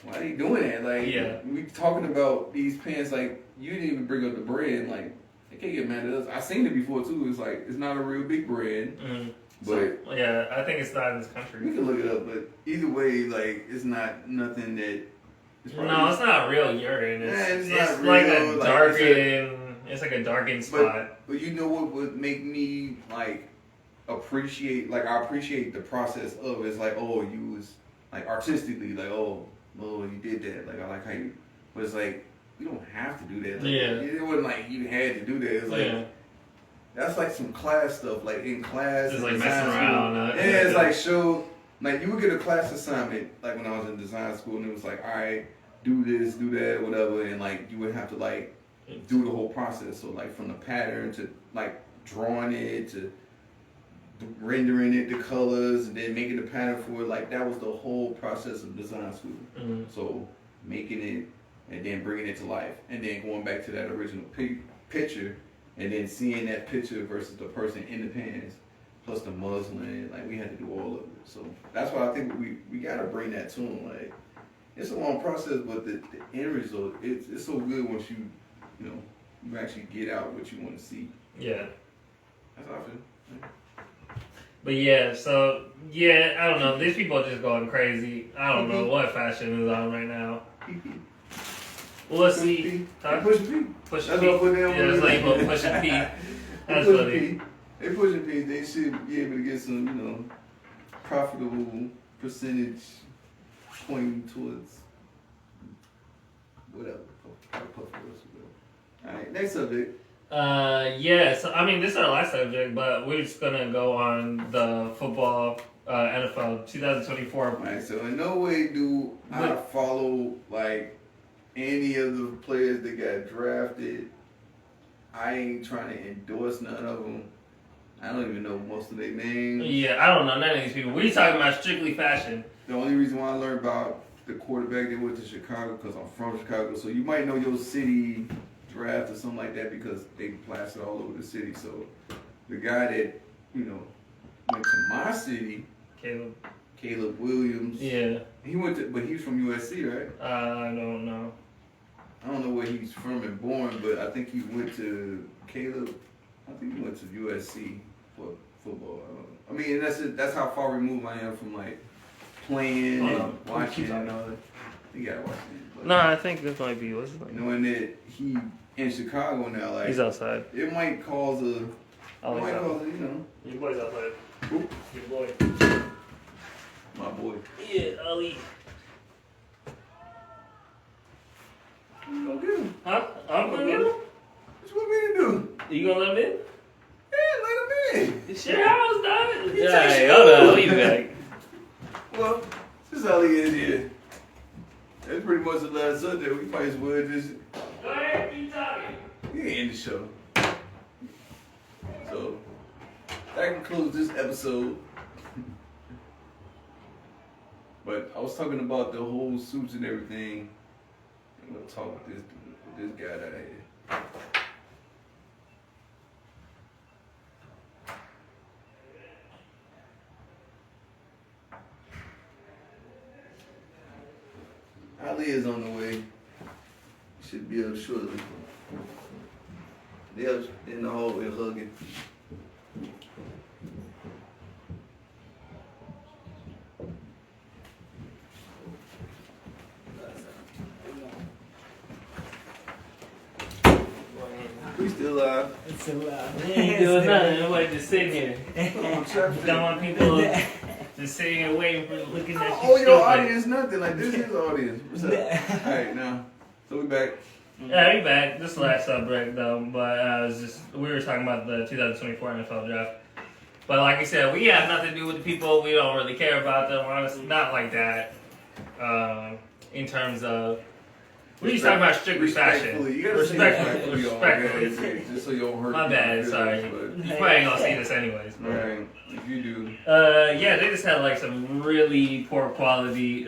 why are you doing that? Like we talking about these pants. Like you didn't even bring up the brand. Like. Can't get mad at us. I've seen it before too. It's like it's not a real big brand, but I think it's not in this country. We can look it up, but either way, like it's not nothing that. It's not real urine. It's like a darkened. It's like a darkened spot. But you know what would make me like appreciate? Like I appreciate the process of it's like you was like artistically like you did that. Like I like how you. But it's like. You don't have to do that. Like, it wasn't like you had to do that. It's like that's like some class stuff. Like in class, just like messing around. It's like show. Like you would get a class assignment. Like when I was in design school, and it was like, all right, do this, do that, whatever, and like you would have to like do the whole process. So like from the pattern to like drawing it to rendering it, the colors, and then making the pattern for it. Like that was the whole process of design school. Mm-hmm. So making it. And then bringing it to life, and then going back to that original picture, and then seeing that picture versus the person in the pants, plus the muslin, like we had to do all of it. So that's why I think we gotta bring that to them. Like it's a long process, but the end result it's so good once you actually get out what you want to see. Yeah, that's how I feel. But I don't know. These people are just going crazy. I don't know what fashion is on right now. Well, let's see. Pushing P. Pushing P. It's like pushing P. That's funny. They pushing P. They should be able to get some, profitable percentage pointing towards whatever. All right, next subject. So I mean, this is our last subject, but we're just gonna go on the football NFL 2024. All right, so in no way do I follow like any of the players that got drafted. I ain't trying to endorse none of them. I don't even know most of their names. Yeah, I don't know none of these people. We talking about strictly fashion. The only reason why I learned about the quarterback that went to Chicago because I'm from Chicago. So you might know your city draft or something like that because they plastered all over the city. So the guy that, went to my city, Caleb Williams. Yeah. But he's from USC, right? I don't know. I don't know where he's from and born, but I think he went to Caleb. I think he went to USC for football. I mean, that's how far removed I am from like playing and watching. You gotta watch it. No, I think this might be what's his name. Knowing that he in Chicago now, like he's outside. It might cause a. Oh, it might cause a, Your boy's outside. Who? Your boy. My boy. Yeah, Ali. Go get him. Huh? I'm gonna get him? What you want me to do? You gonna let him in? Yeah, let him in. It's your house, dog. Yeah, hold on. I'll be back. Well, since Ali is here, that's pretty much the last Sunday. We might as well just. Go ahead, keep talking. We ain't end the show. So, that concludes this episode. But I was talking about the whole suits and everything. I'm gonna talk with this guy that I had. Ali is on the way. Should be up shortly. They're up in the hallway hugging. We still live. It's so loud. We ain't doing nothing. Nobody just sitting here. Don't want people just sitting here waiting for looking at you. Oh, your audience, nothing. Like, this is audience. What's up? Alright, now. So we back. Yeah, we back. This is the last subject though, but we were talking about the 2024 NFL draft. But like I said, we have nothing to do with the people. We don't really care about them. Honestly, not like that. In terms of, we just talking about strictly fashion. You gotta Respectfully. Just so you don't hurt. My bad. Sorry. You probably ain't gonna see this anyways. But. Right. If you do. Yeah, they just had like some really poor quality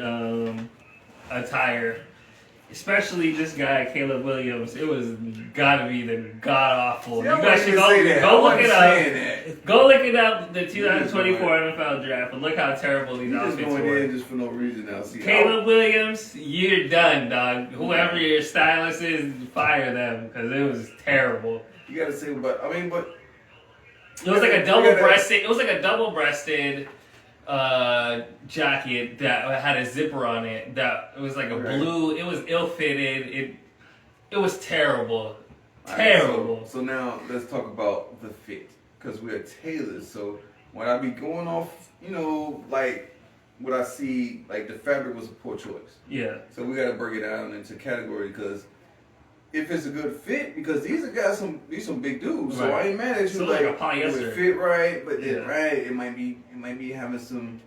attire. Especially this guy, Caleb Williams. It was gotta be the god awful. You guys should go look it up. Go look it up. The 2024 NFL draft, and look how terrible these outfits just going were. in just for no reason now. See, Caleb Williams, you're done, dog. Whoever your stylist is, fire them because it was terrible. You gotta say, but it was like a double-breasted. It was like a double-breasted jacket that had a zipper on it. That it was like a blue. It was ill-fitted. It was terrible. Terrible. Right, so now let's talk about the fit because we're tailors. So when I be going off, like what I see, like the fabric was a poor choice. Yeah. So we gotta break it down into category because. If it's a good fit, because these some big dudes, so I ain't mad at you. So like a polyester, it fit right, but then it might be having some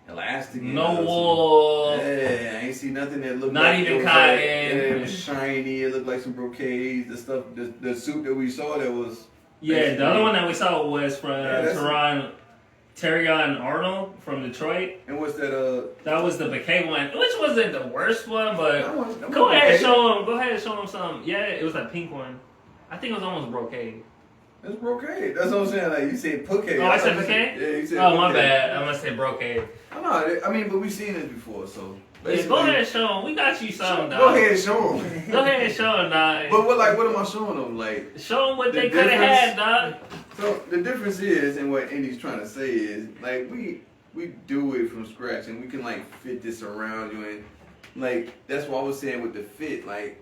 elastic. No wool. Yeah, I ain't see nothing that looked. Not like even it cotton. It was shiny. It looked like some brocades. The stuff, the suit that we saw that was. Yeah, the other one that we saw was from Terrion Arnold from Detroit. And what's that? That was the Bouquet one, which wasn't the worst one, but that go ahead and show him. Go ahead and show him some. Yeah, it was that pink one. I think it was almost brocade. It's brocade. That's what I'm saying. Like you said, bouquet. Oh, I said bouquet. Yeah, you said. Oh, my bad. I must say brocade. I mean, but we've seen it before, so. Yeah, go ahead and show him. We got you some, dog. Go ahead and show him. Go ahead and show him, dog. But what am I showing them? Like, show them what they could have had, dog. So the difference is, and what Andy's trying to say is, like we do it from scratch, and we can like fit this around you, and like that's what I was saying with the fit. Like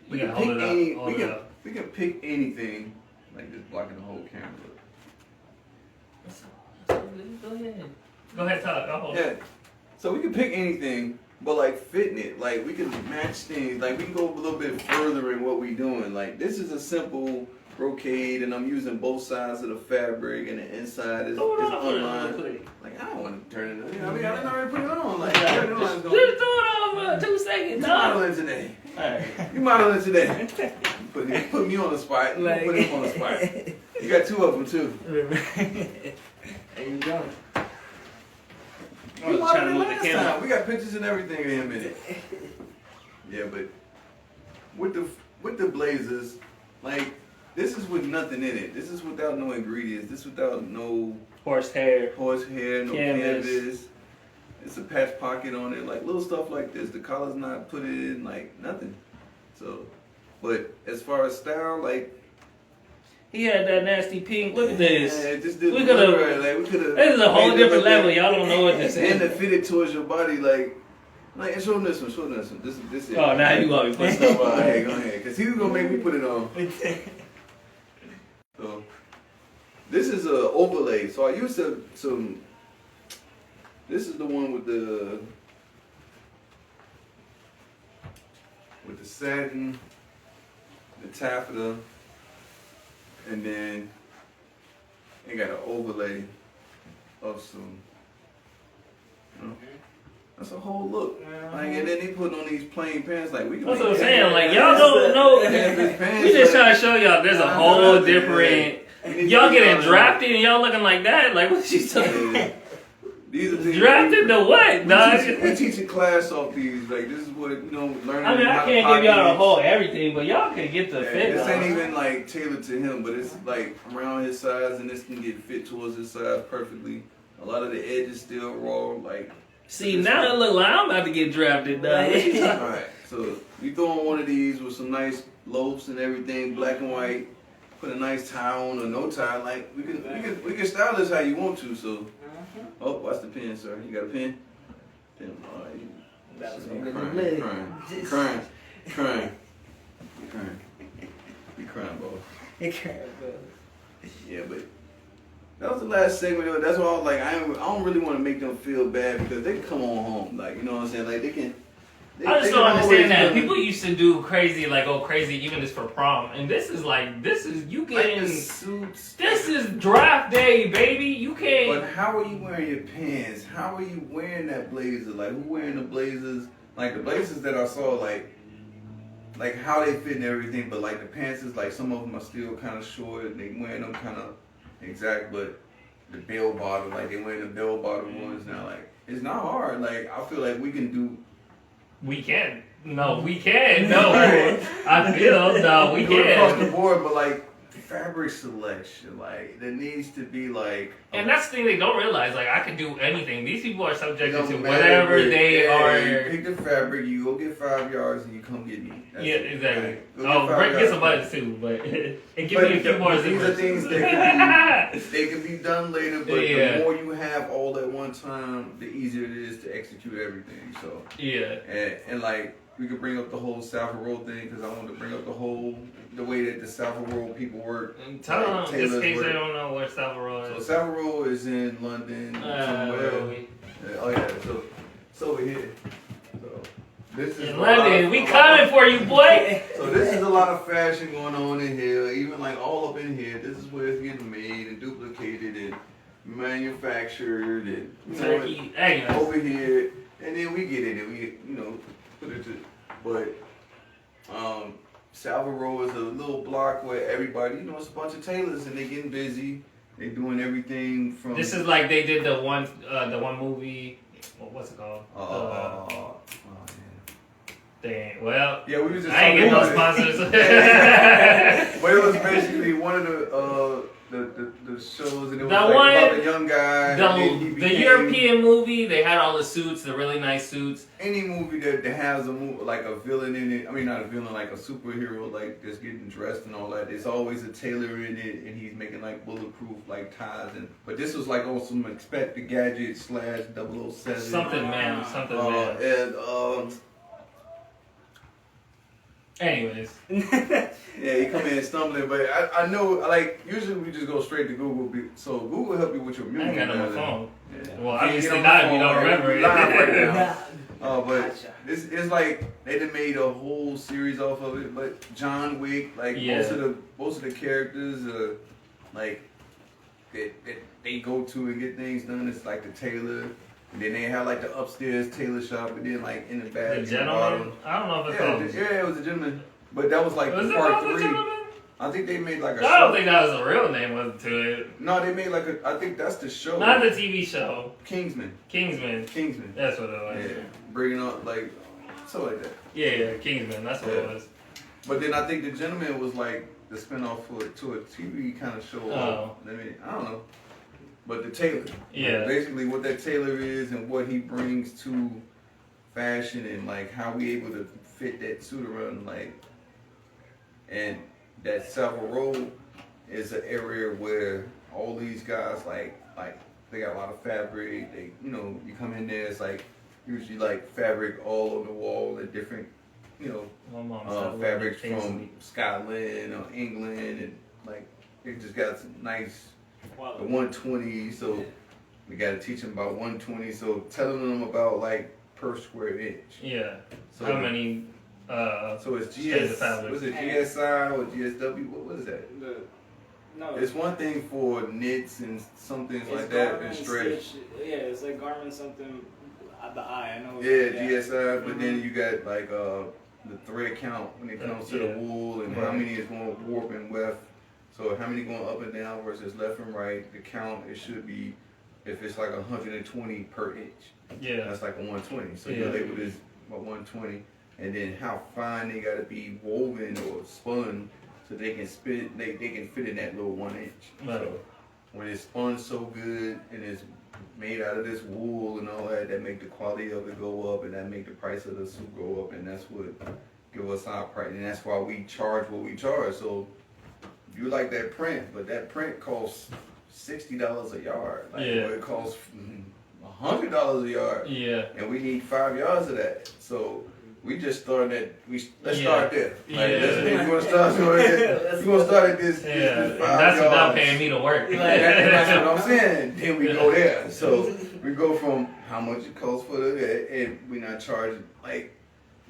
we can hold it up. We can pick anything, like just blocking the whole camera. Go ahead, talk. I'll hold it. So we can pick anything. But like fitting it, like we can match things, like we can go a little bit further in what we doing. Like this is a simple brocade, and I'm using both sides of the fabric, and the inside is unlined. Like I don't want to turn it. I didn't already put it on. Like just throw it on for 2 seconds. Modeling today. Alright. You modeling today? Put me on the spot. You put him on the spot. You got two of them too. There you go. You modeling last time. We got pictures and everything in him in it. Yeah, but with the blazers, like this is with nothing in it. This is without no ingredients. This without no Horsehair, no canvas. canvas. It's a patch pocket on it, like little stuff like this. The collar's not put in, like nothing. So, but as far as style, like he had that nasty pink. Look at this. Yeah, just We could have. This is a whole different level. Y'all don't know what this is. And to fit it towards your body, like show them this one. Show them this one. This is. Oh, now you want me to put stuff on. Go ahead, cause he was gonna make me put it on. So, this is a overlay. So I used some. This is the one with the satin, the taffeta, and then they got an overlay of some. You know, that's a whole look. Like, and then they put on these plain pants. Like we can. That's what I'm saying. Like y'all don't know. We just trying to show y'all there's a whole different. Y'all getting drafted and y'all looking like that. Like what you talking? These are things drafted to what, dog? We teach a class off these. Like this is what learning. I mean, I can't give y'all the whole everything, but y'all can get the fit. This ain't even like tailored to him, but it's like around his size, and this can get fit towards his size perfectly. A lot of the edge is still raw. Like see, now it look like I'm about to get drafted, dog. All right, so you throw on one of these with some nice loafs and everything, black and white. Put a nice tie on or no tie. Like we can style this how you want to. So. Oh, watch the pen, sir. You got a pen? Pen. All right. That was crying, bro. Yeah, but that was the last segment of it. That's why I was like, I don't really want to make them feel bad because they can come on home. Like, you know what I'm saying? Like, they can. I just don't understand that. People used to do crazy, like go crazy even just for prom. And this is you getting like suits. This is draft day, baby. You can't. But how are you wearing your pants? How are you wearing that blazer? Like who wearing the blazers? Like the blazers that I saw, like how they fit and everything. But like the pants is like some of them are still kind of short. And they wearing them kind of exact, but the bell bottom, like they wearing the bell bottom ones now. Like it's not hard. Like I feel like we can do. We can. No, we can. No. I feel, no, we can. Across the board, but like fabric selection, like there needs to be like. And that's the thing they don't realize. Like I could do anything. These people are subjected to whatever they are. You pick the fabric, you go get 5 yards, and you come get me. That's exactly. Right. Get some buttons too, but and give me a few more. These are things that they can be done later, but the more you have all at one time, the easier it is to execute everything. So and like we could bring up the whole Salford Road thing because I want to bring up the way that the Salford Road people work. Tell them, just in case they don't know where Salford Road is. So Salford Road is in London somewhere. So it's over here. So this is in London. We coming for you, boy. So this is a lot of fashion going on in here. Even like all up in here. This is where it's getting made and duplicated and manufactured and over here. And then we get it and we put it to. But Salford Road is a little block where everybody, it's a bunch of tailors and they getting busy. They doing everything from. This is like they did the one movie. What's it called? Dang. Well. Yeah, we was just. I ain't getting no sponsors. But it was basically one of the shows, and it was about the young guy. The European movie, they had all the suits, the really nice suits. Any movie that has like a villain in it, I mean not a villain, like a superhero, like that's getting dressed and all that. There's always a tailor in it, and he's making like bulletproof like ties. But this was like on some Inspector Gadget / 007. Something man. Anyways. Yeah, he come in stumbling, but I know, like, usually we just go straight to Google, so Google help you with your music. I ain't got no phone. Yeah. Well, obviously not if you don't remember it. Right now. But it's like, they done made a whole series off of it, but John Wick, like, most of the characters, like, that they go to and get things done, it's like the tailor. And then they had like the upstairs tailor shop, and then like in the back. The Gentleman? I don't know if it's called. Yeah, it was a Gentleman. But that was like Was it part called The 3. Gentleman? I think they made like a I show. don't think that was a real name was to it. No, they made like a. I think that's the show. Not the TV show. Kingsman. Kingsman. That's what it was. Yeah, bringing up like something like that. Yeah, Kingsman. That's what it was. But then I think the Gentleman was like the spinoff to a TV kind of show. Oh. I mean, I don't know. But the tailor. Yeah. Like, basically, what that tailor is and what he brings to fashion and like how we able to fit that suit around like and. That Savile Row is an area where all these guys like they got a lot of fabric. They you come in there, it's like usually like fabric all on the wall and different fabrics from Scotland or England and like they just got some nice the 120. So we got to teach them about 120. So telling them about like per square inch. Yeah. So how many? So it's was it GSI or GSW? What is that? No. It's one thing for knits and some things like that and stretch. Yeah, it's like garment something at the eye. I know. Yeah, GSI. But then you got like the thread count when it comes to the wool and how many is going warp and weft. So how many going up and down versus left and right. The count it should be if it's like 120 per inch. Yeah. That's like a 120. So your label is about 120. And then how fine they gotta be woven or spun so they can they can fit in that little 1 inch. Right. So when it's spun so good and it's made out of this wool and all that make the quality of it go up and that make the price of the suit go up and that's what give us our price and that's why we charge what we charge. So you like that print, but that print costs $60 a yard. Like it costs $100 a yard. Yeah. And we need 5 yards of that. So we just started at let's start there. Like we're gonna start at this. And that's without paying me to work. That's what I'm saying. Then we go there. So we go from how much it costs for and we're not charging like.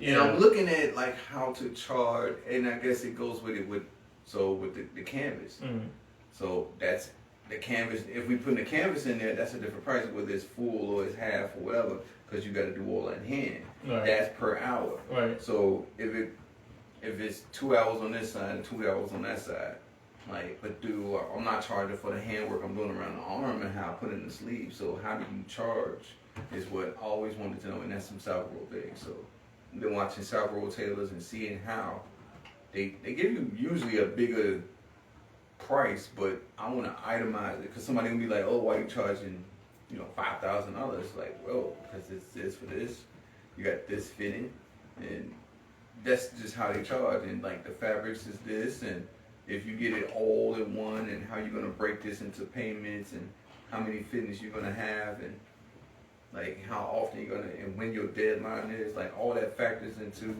And I'm looking at like how to charge, and I guess it goes with it with the canvas. Mm-hmm. So that's the canvas. If we put the canvas in there, that's a different price, whether it's full or it's half or whatever, because you got to do all that in hand. Right. That's per hour. Right. So if it's 2 hours on this side and 2 hours on that side, like, but I'm not charging for the handwork I'm doing around the arm and how I put it in the sleeve. So how do you charge is what I always wanted to know, and that's some Savile Row things. So I've been watching Savile Row tailors and seeing how they give you usually a bigger price, but I want to itemize it because somebody will be like, oh, why are you charging $5,000? Like, well, because it's this for this. You got this fitting, and that's just how they charge. And like the fabrics is this, and if you get it all in one, and how you're gonna break this into payments, and how many fittings you're gonna have, and like how often you're gonna, and when your deadline is, like all that factors into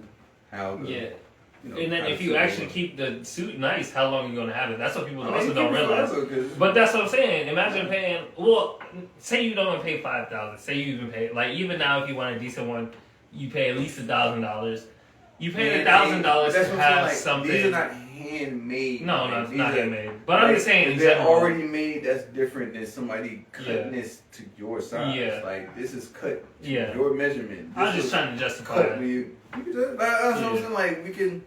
how the, and then if you actually keep the suit nice, how long are you going to have it? That's what people also don't realize. But that's what I'm saying. Imagine paying, say you don't pay $5,000. Say you even pay, like even now if you want a decent one, you pay at least $1,000. You pay $1,000 to have something. These are not handmade. No, it's not handmade. But I'm just saying, they're already made. That's different than somebody cutting this to your size. Yeah. Like this is cut to your measurement. I was just trying to justify it. That's what I'm saying. Like we can.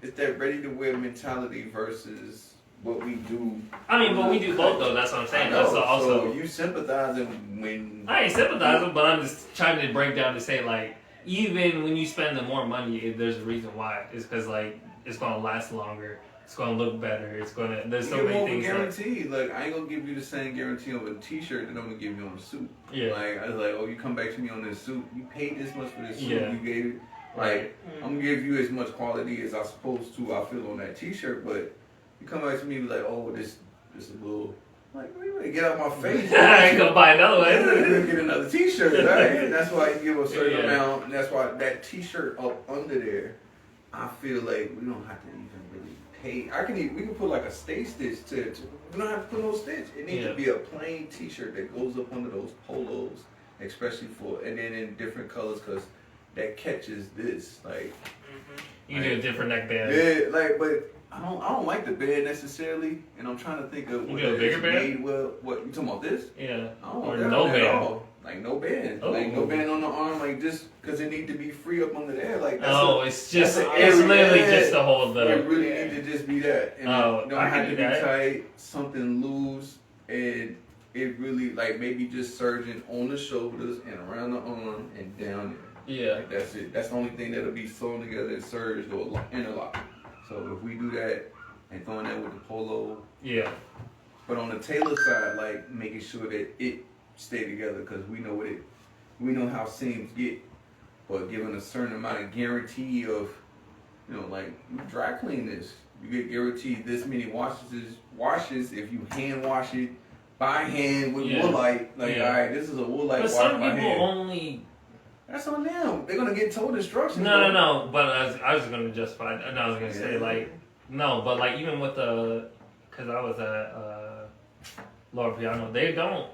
It's that ready to wear mentality versus what we do. I mean, but we do both though. That's what I'm saying. That's also. So you sympathizing when I ain't sympathizing, but I'm just trying to break down to say like even when you spend the more money, there's a reason why. It's because like it's gonna last longer. It's gonna look better. It's gonna. There's so many things. Guarantee. Like I ain't gonna give you the same guarantee on a T-shirt that I'm gonna give you on a suit. Yeah. Like I was like, oh, you come back to me on this suit. You paid this much for this suit. Yeah. You gave it. Like, I'm gonna give you as much quality as I'm supposed to, I feel, on that T-shirt, but you come back to me and be like, oh, this is a little, like, you better get out my face. I ain't gonna buy another one. You better get another T-shirt, right? And that's why you give a certain amount, and that's why that T-shirt up under there, I feel like we don't have to even really pay. We can put like a stay stitch to it. We don't have to put no stitch. It needs to be a plain T-shirt that goes up under those polos, especially and then in different colors, because that catches this, like you can do a different neck band. Yeah, like, but I don't like the band necessarily, and I'm trying to think of what a bigger band. Well, what you talking about this? Yeah, I don't want that at all. Like no band, Oh. like no band on the arm, like just because it need to be free up under there. Like that's it's just that's an it's area literally that just to hold it the. really need to just be that. And Oh, it don't I have can to do be that. tight, something loose, and it really like maybe just surging on the shoulders and around the arm and down there. Yeah. Like that's it. That's the only thing that'll be sewn together is surged or interlock. So if we do that and throwing that with the polo, Yeah. but on the tailor side, like making sure that it stay together because we know how seams get, but given a certain amount of guarantee of, like you dry clean this, you get guaranteed this many washes if you hand wash it by hand with woolite. Like, all right, this is a woolite But wash some by people hand. only. That's on them. They're gonna get told instructions. No. But I was gonna justify. No, I was gonna say like no, but like even with because I was at Lord Piano, they don't.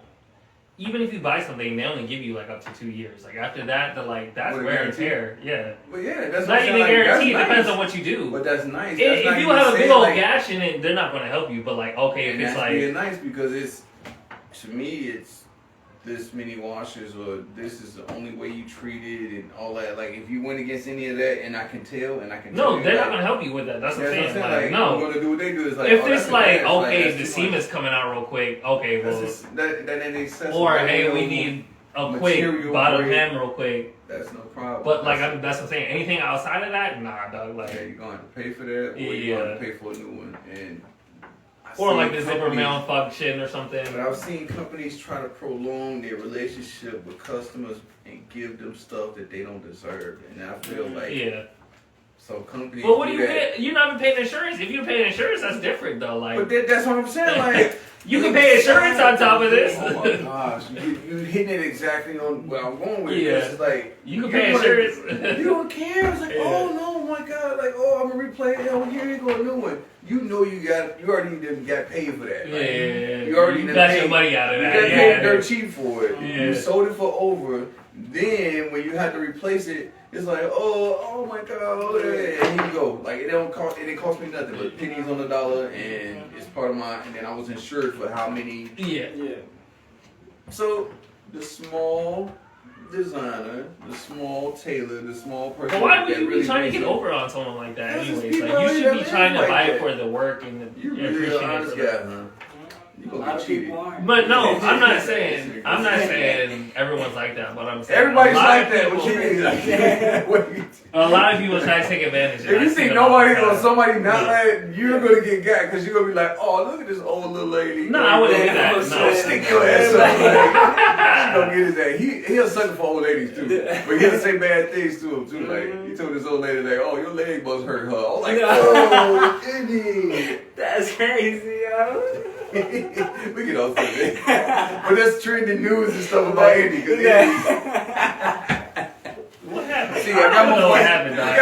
Even if you buy something, they only give you like up to 2 years. Like after that, that's wear and tear. Yeah. But yeah, that's not even guaranteed. It depends on what you do. But that's nice. If you have a big old gash in it, they're not going to help you. But like, okay, if it's that's like being nice because it's to me, it's this many washes or this is the only way you treat it and all that. Like if you went against any of that, and I can tell, and I can no, tell they're you, not going to help you with that. That's what I'm saying. Like, no, we're gonna do what they do. Is like if oh, it's like okay, like, the seam is coming out real quick. Okay, well, that ain't excessive. or hey, we need a quick bottom hem real quick. That's no problem. But like that's what I'm saying. Anything outside of that, nah, dog. Like you're going to pay for that, or you're going to pay for a new one, and or like the zipper malfunction or something. But I've seen companies try to prolong their relationship with customers and give them stuff that they don't deserve, and I feel like so companies. But what do you pay? You're not even paying insurance. If you're paying insurance, that's different though. Like, but that's what I'm saying. Like, you can pay insurance on top of this. Oh my gosh, you hitting it exactly on what I'm going with. Yeah, it's like you can pay insurance. You don't care. It's like, oh no, my God, like I'm gonna replay it. Oh, here you go, a new one. You know you already got paid for that. Like, you already got your money out of that. You got paid dirt cheap for it. Yeah. You sold it for over. Then when you had to replace it, it's like, oh my God, and here you go. Like it didn't cost me nothing but pennies on the dollar, and it's part of my. And then I was insured for how many? Yeah. So the small designer, the small tailor, the small person. But why would you be trying to get over on someone like that? Anyways, like you should be trying to buy it for the work and the appreciation for that. You gonna get cheated. But no, I'm not saying everyone's like that. But I'm saying everybody's like that. What you mean? Like that? A lot of people try to take advantage. If you think nobody's or somebody not like, you're gonna get got because you're gonna be like, oh, look at this old little lady. No, I wouldn't do that. No, stick your ass up. Like, gonna get his ass. He'll suck for old ladies too, but he'll say bad things to him too. Like he told this old lady like, oh, your leg must hurt her. I was like, oh, idiot. That's crazy, yo. We get off it, but that's trending news and stuff about Andy. What happened? See, I got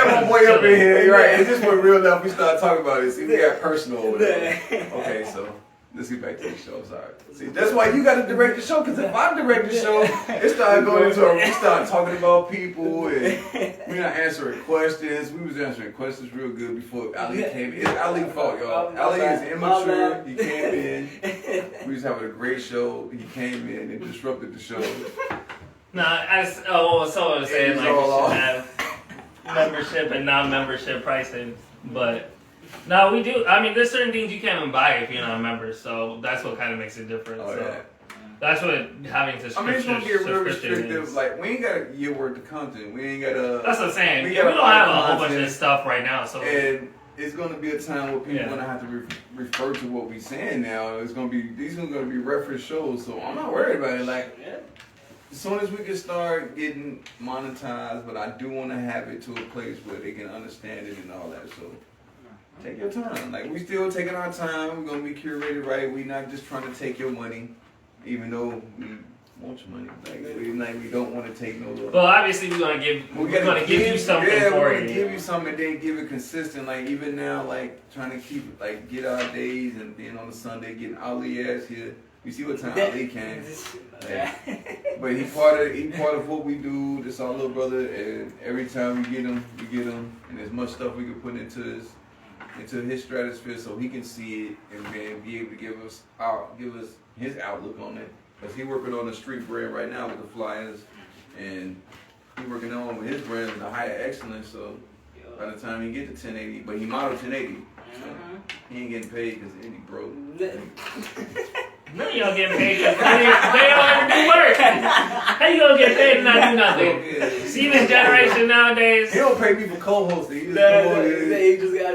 my boy up in here. You're right. It's just when real enough we start talking about it. See, we got personal over there. Okay, so let's get back to the show. Sorry. See, that's why you got to direct the show. Because if I direct the show, it started going into we started talking about people and we're not answering questions. We was answering questions real good before Ali came in. It's Ali's fault, y'all. Ali is immature. He came in. We was having a great show. He came in and disrupted the show. Someone was saying like we should have membership and non-membership pricing, but no, we do. I mean, there's certain things you can't even buy if you're not a member, so that's what kind of makes it different. Oh, so yeah. that's what having to. I mean, it's gonna get real restrictive. Like we ain't got a year worth of content. We ain't got a. That's what I'm saying. We don't have a whole bunch of stuff right now, so. And it's gonna be a time where people are gonna have to refer to what we're saying now. It's gonna be these are gonna be reference shows, so I'm not worried about it. Like. As soon as we can start getting monetized, but I do want to have it to a place where they can understand it and all that. So take your time. Like we still taking our time. We're gonna be curated right. We not just trying to take your money, even though we want your money. We don't want to take no. Well, obviously we're gonna give you something for it. We're gonna give you something and then give it consistent. Like even now, like trying to keep it, like get our days and then on a Sunday getting Ali ass here. You see what time Ali came. But he part of what we do. This our little brother, and every time we get him, and as much stuff we can put into his stratosphere, so he can see it and then be able to give us his outlook on it. Cause he working on the street brand right now with the flyers, and he working on his brand with the higher excellence. So by the time he get to 1080, but he modeled 1080, so he ain't getting paid because he broke. None of y'all getting paid because they don't ever do work. How you gonna get paid and not do nothing? See this generation nowadays. He don't pay me for co-hosting. He just come on here.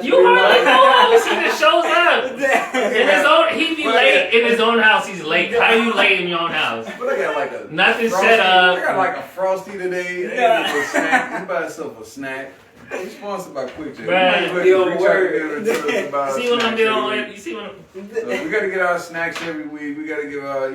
You heard the co-host. He just shows up. In his own, he be late in his own house. He's late. How you late in your own house? But I got like a nothing frosty, set up. I got like a frosty today. A snack. He buy himself a snack. He's sponsored by Quick Check. See what I'm doing? You see what I'm... So we gotta get our snacks every week. We gotta give our,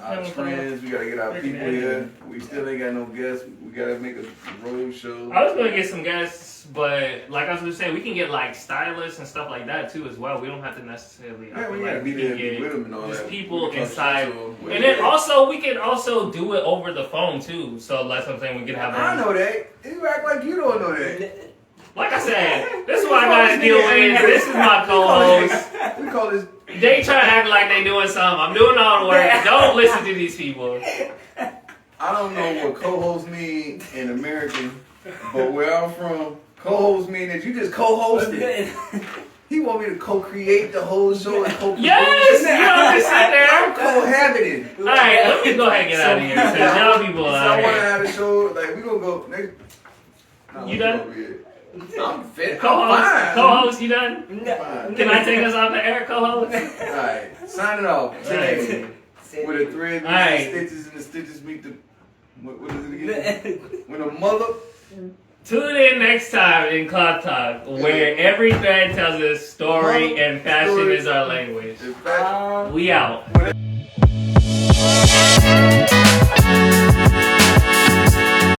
our friends. We gotta get our people here. We still ain't got no guests. We gotta make a road show. I was gonna get some guests, but like I was gonna say, we can get like stylists and stuff like that too as well. We don't have to necessarily. Yeah, we gotta be there with them and all just that. people inside, and then also we can also do it over the phone too. So that's what I'm saying. We can have. I know that. You act like you don't know that. Like I said, this is what I gotta deal with. This is my co-host. We call this. They try to act like they doing something. I'm doing all the work. Don't listen to these people. I don't know what co-host mean in American, but where I'm from, co-host mean that you just co-hosted. He want me to co-create the whole show and co-produce. Yes, you know, just sit there. I'm cohabiting. All right, let me go ahead and get out of here. Because y'all people so out I here. want to have a show. Like we gonna go next. No, You done? I'm fit. Co-host, you done? Fine. Can I take us off the air, co-host? Alright, sign it off. Right. With the thread meet Alright. the stitches and the stitches meet the. What is it again? When a mother. Tune in next time in Cloth Talk, where every thread tells a story and fashion is our language. We out.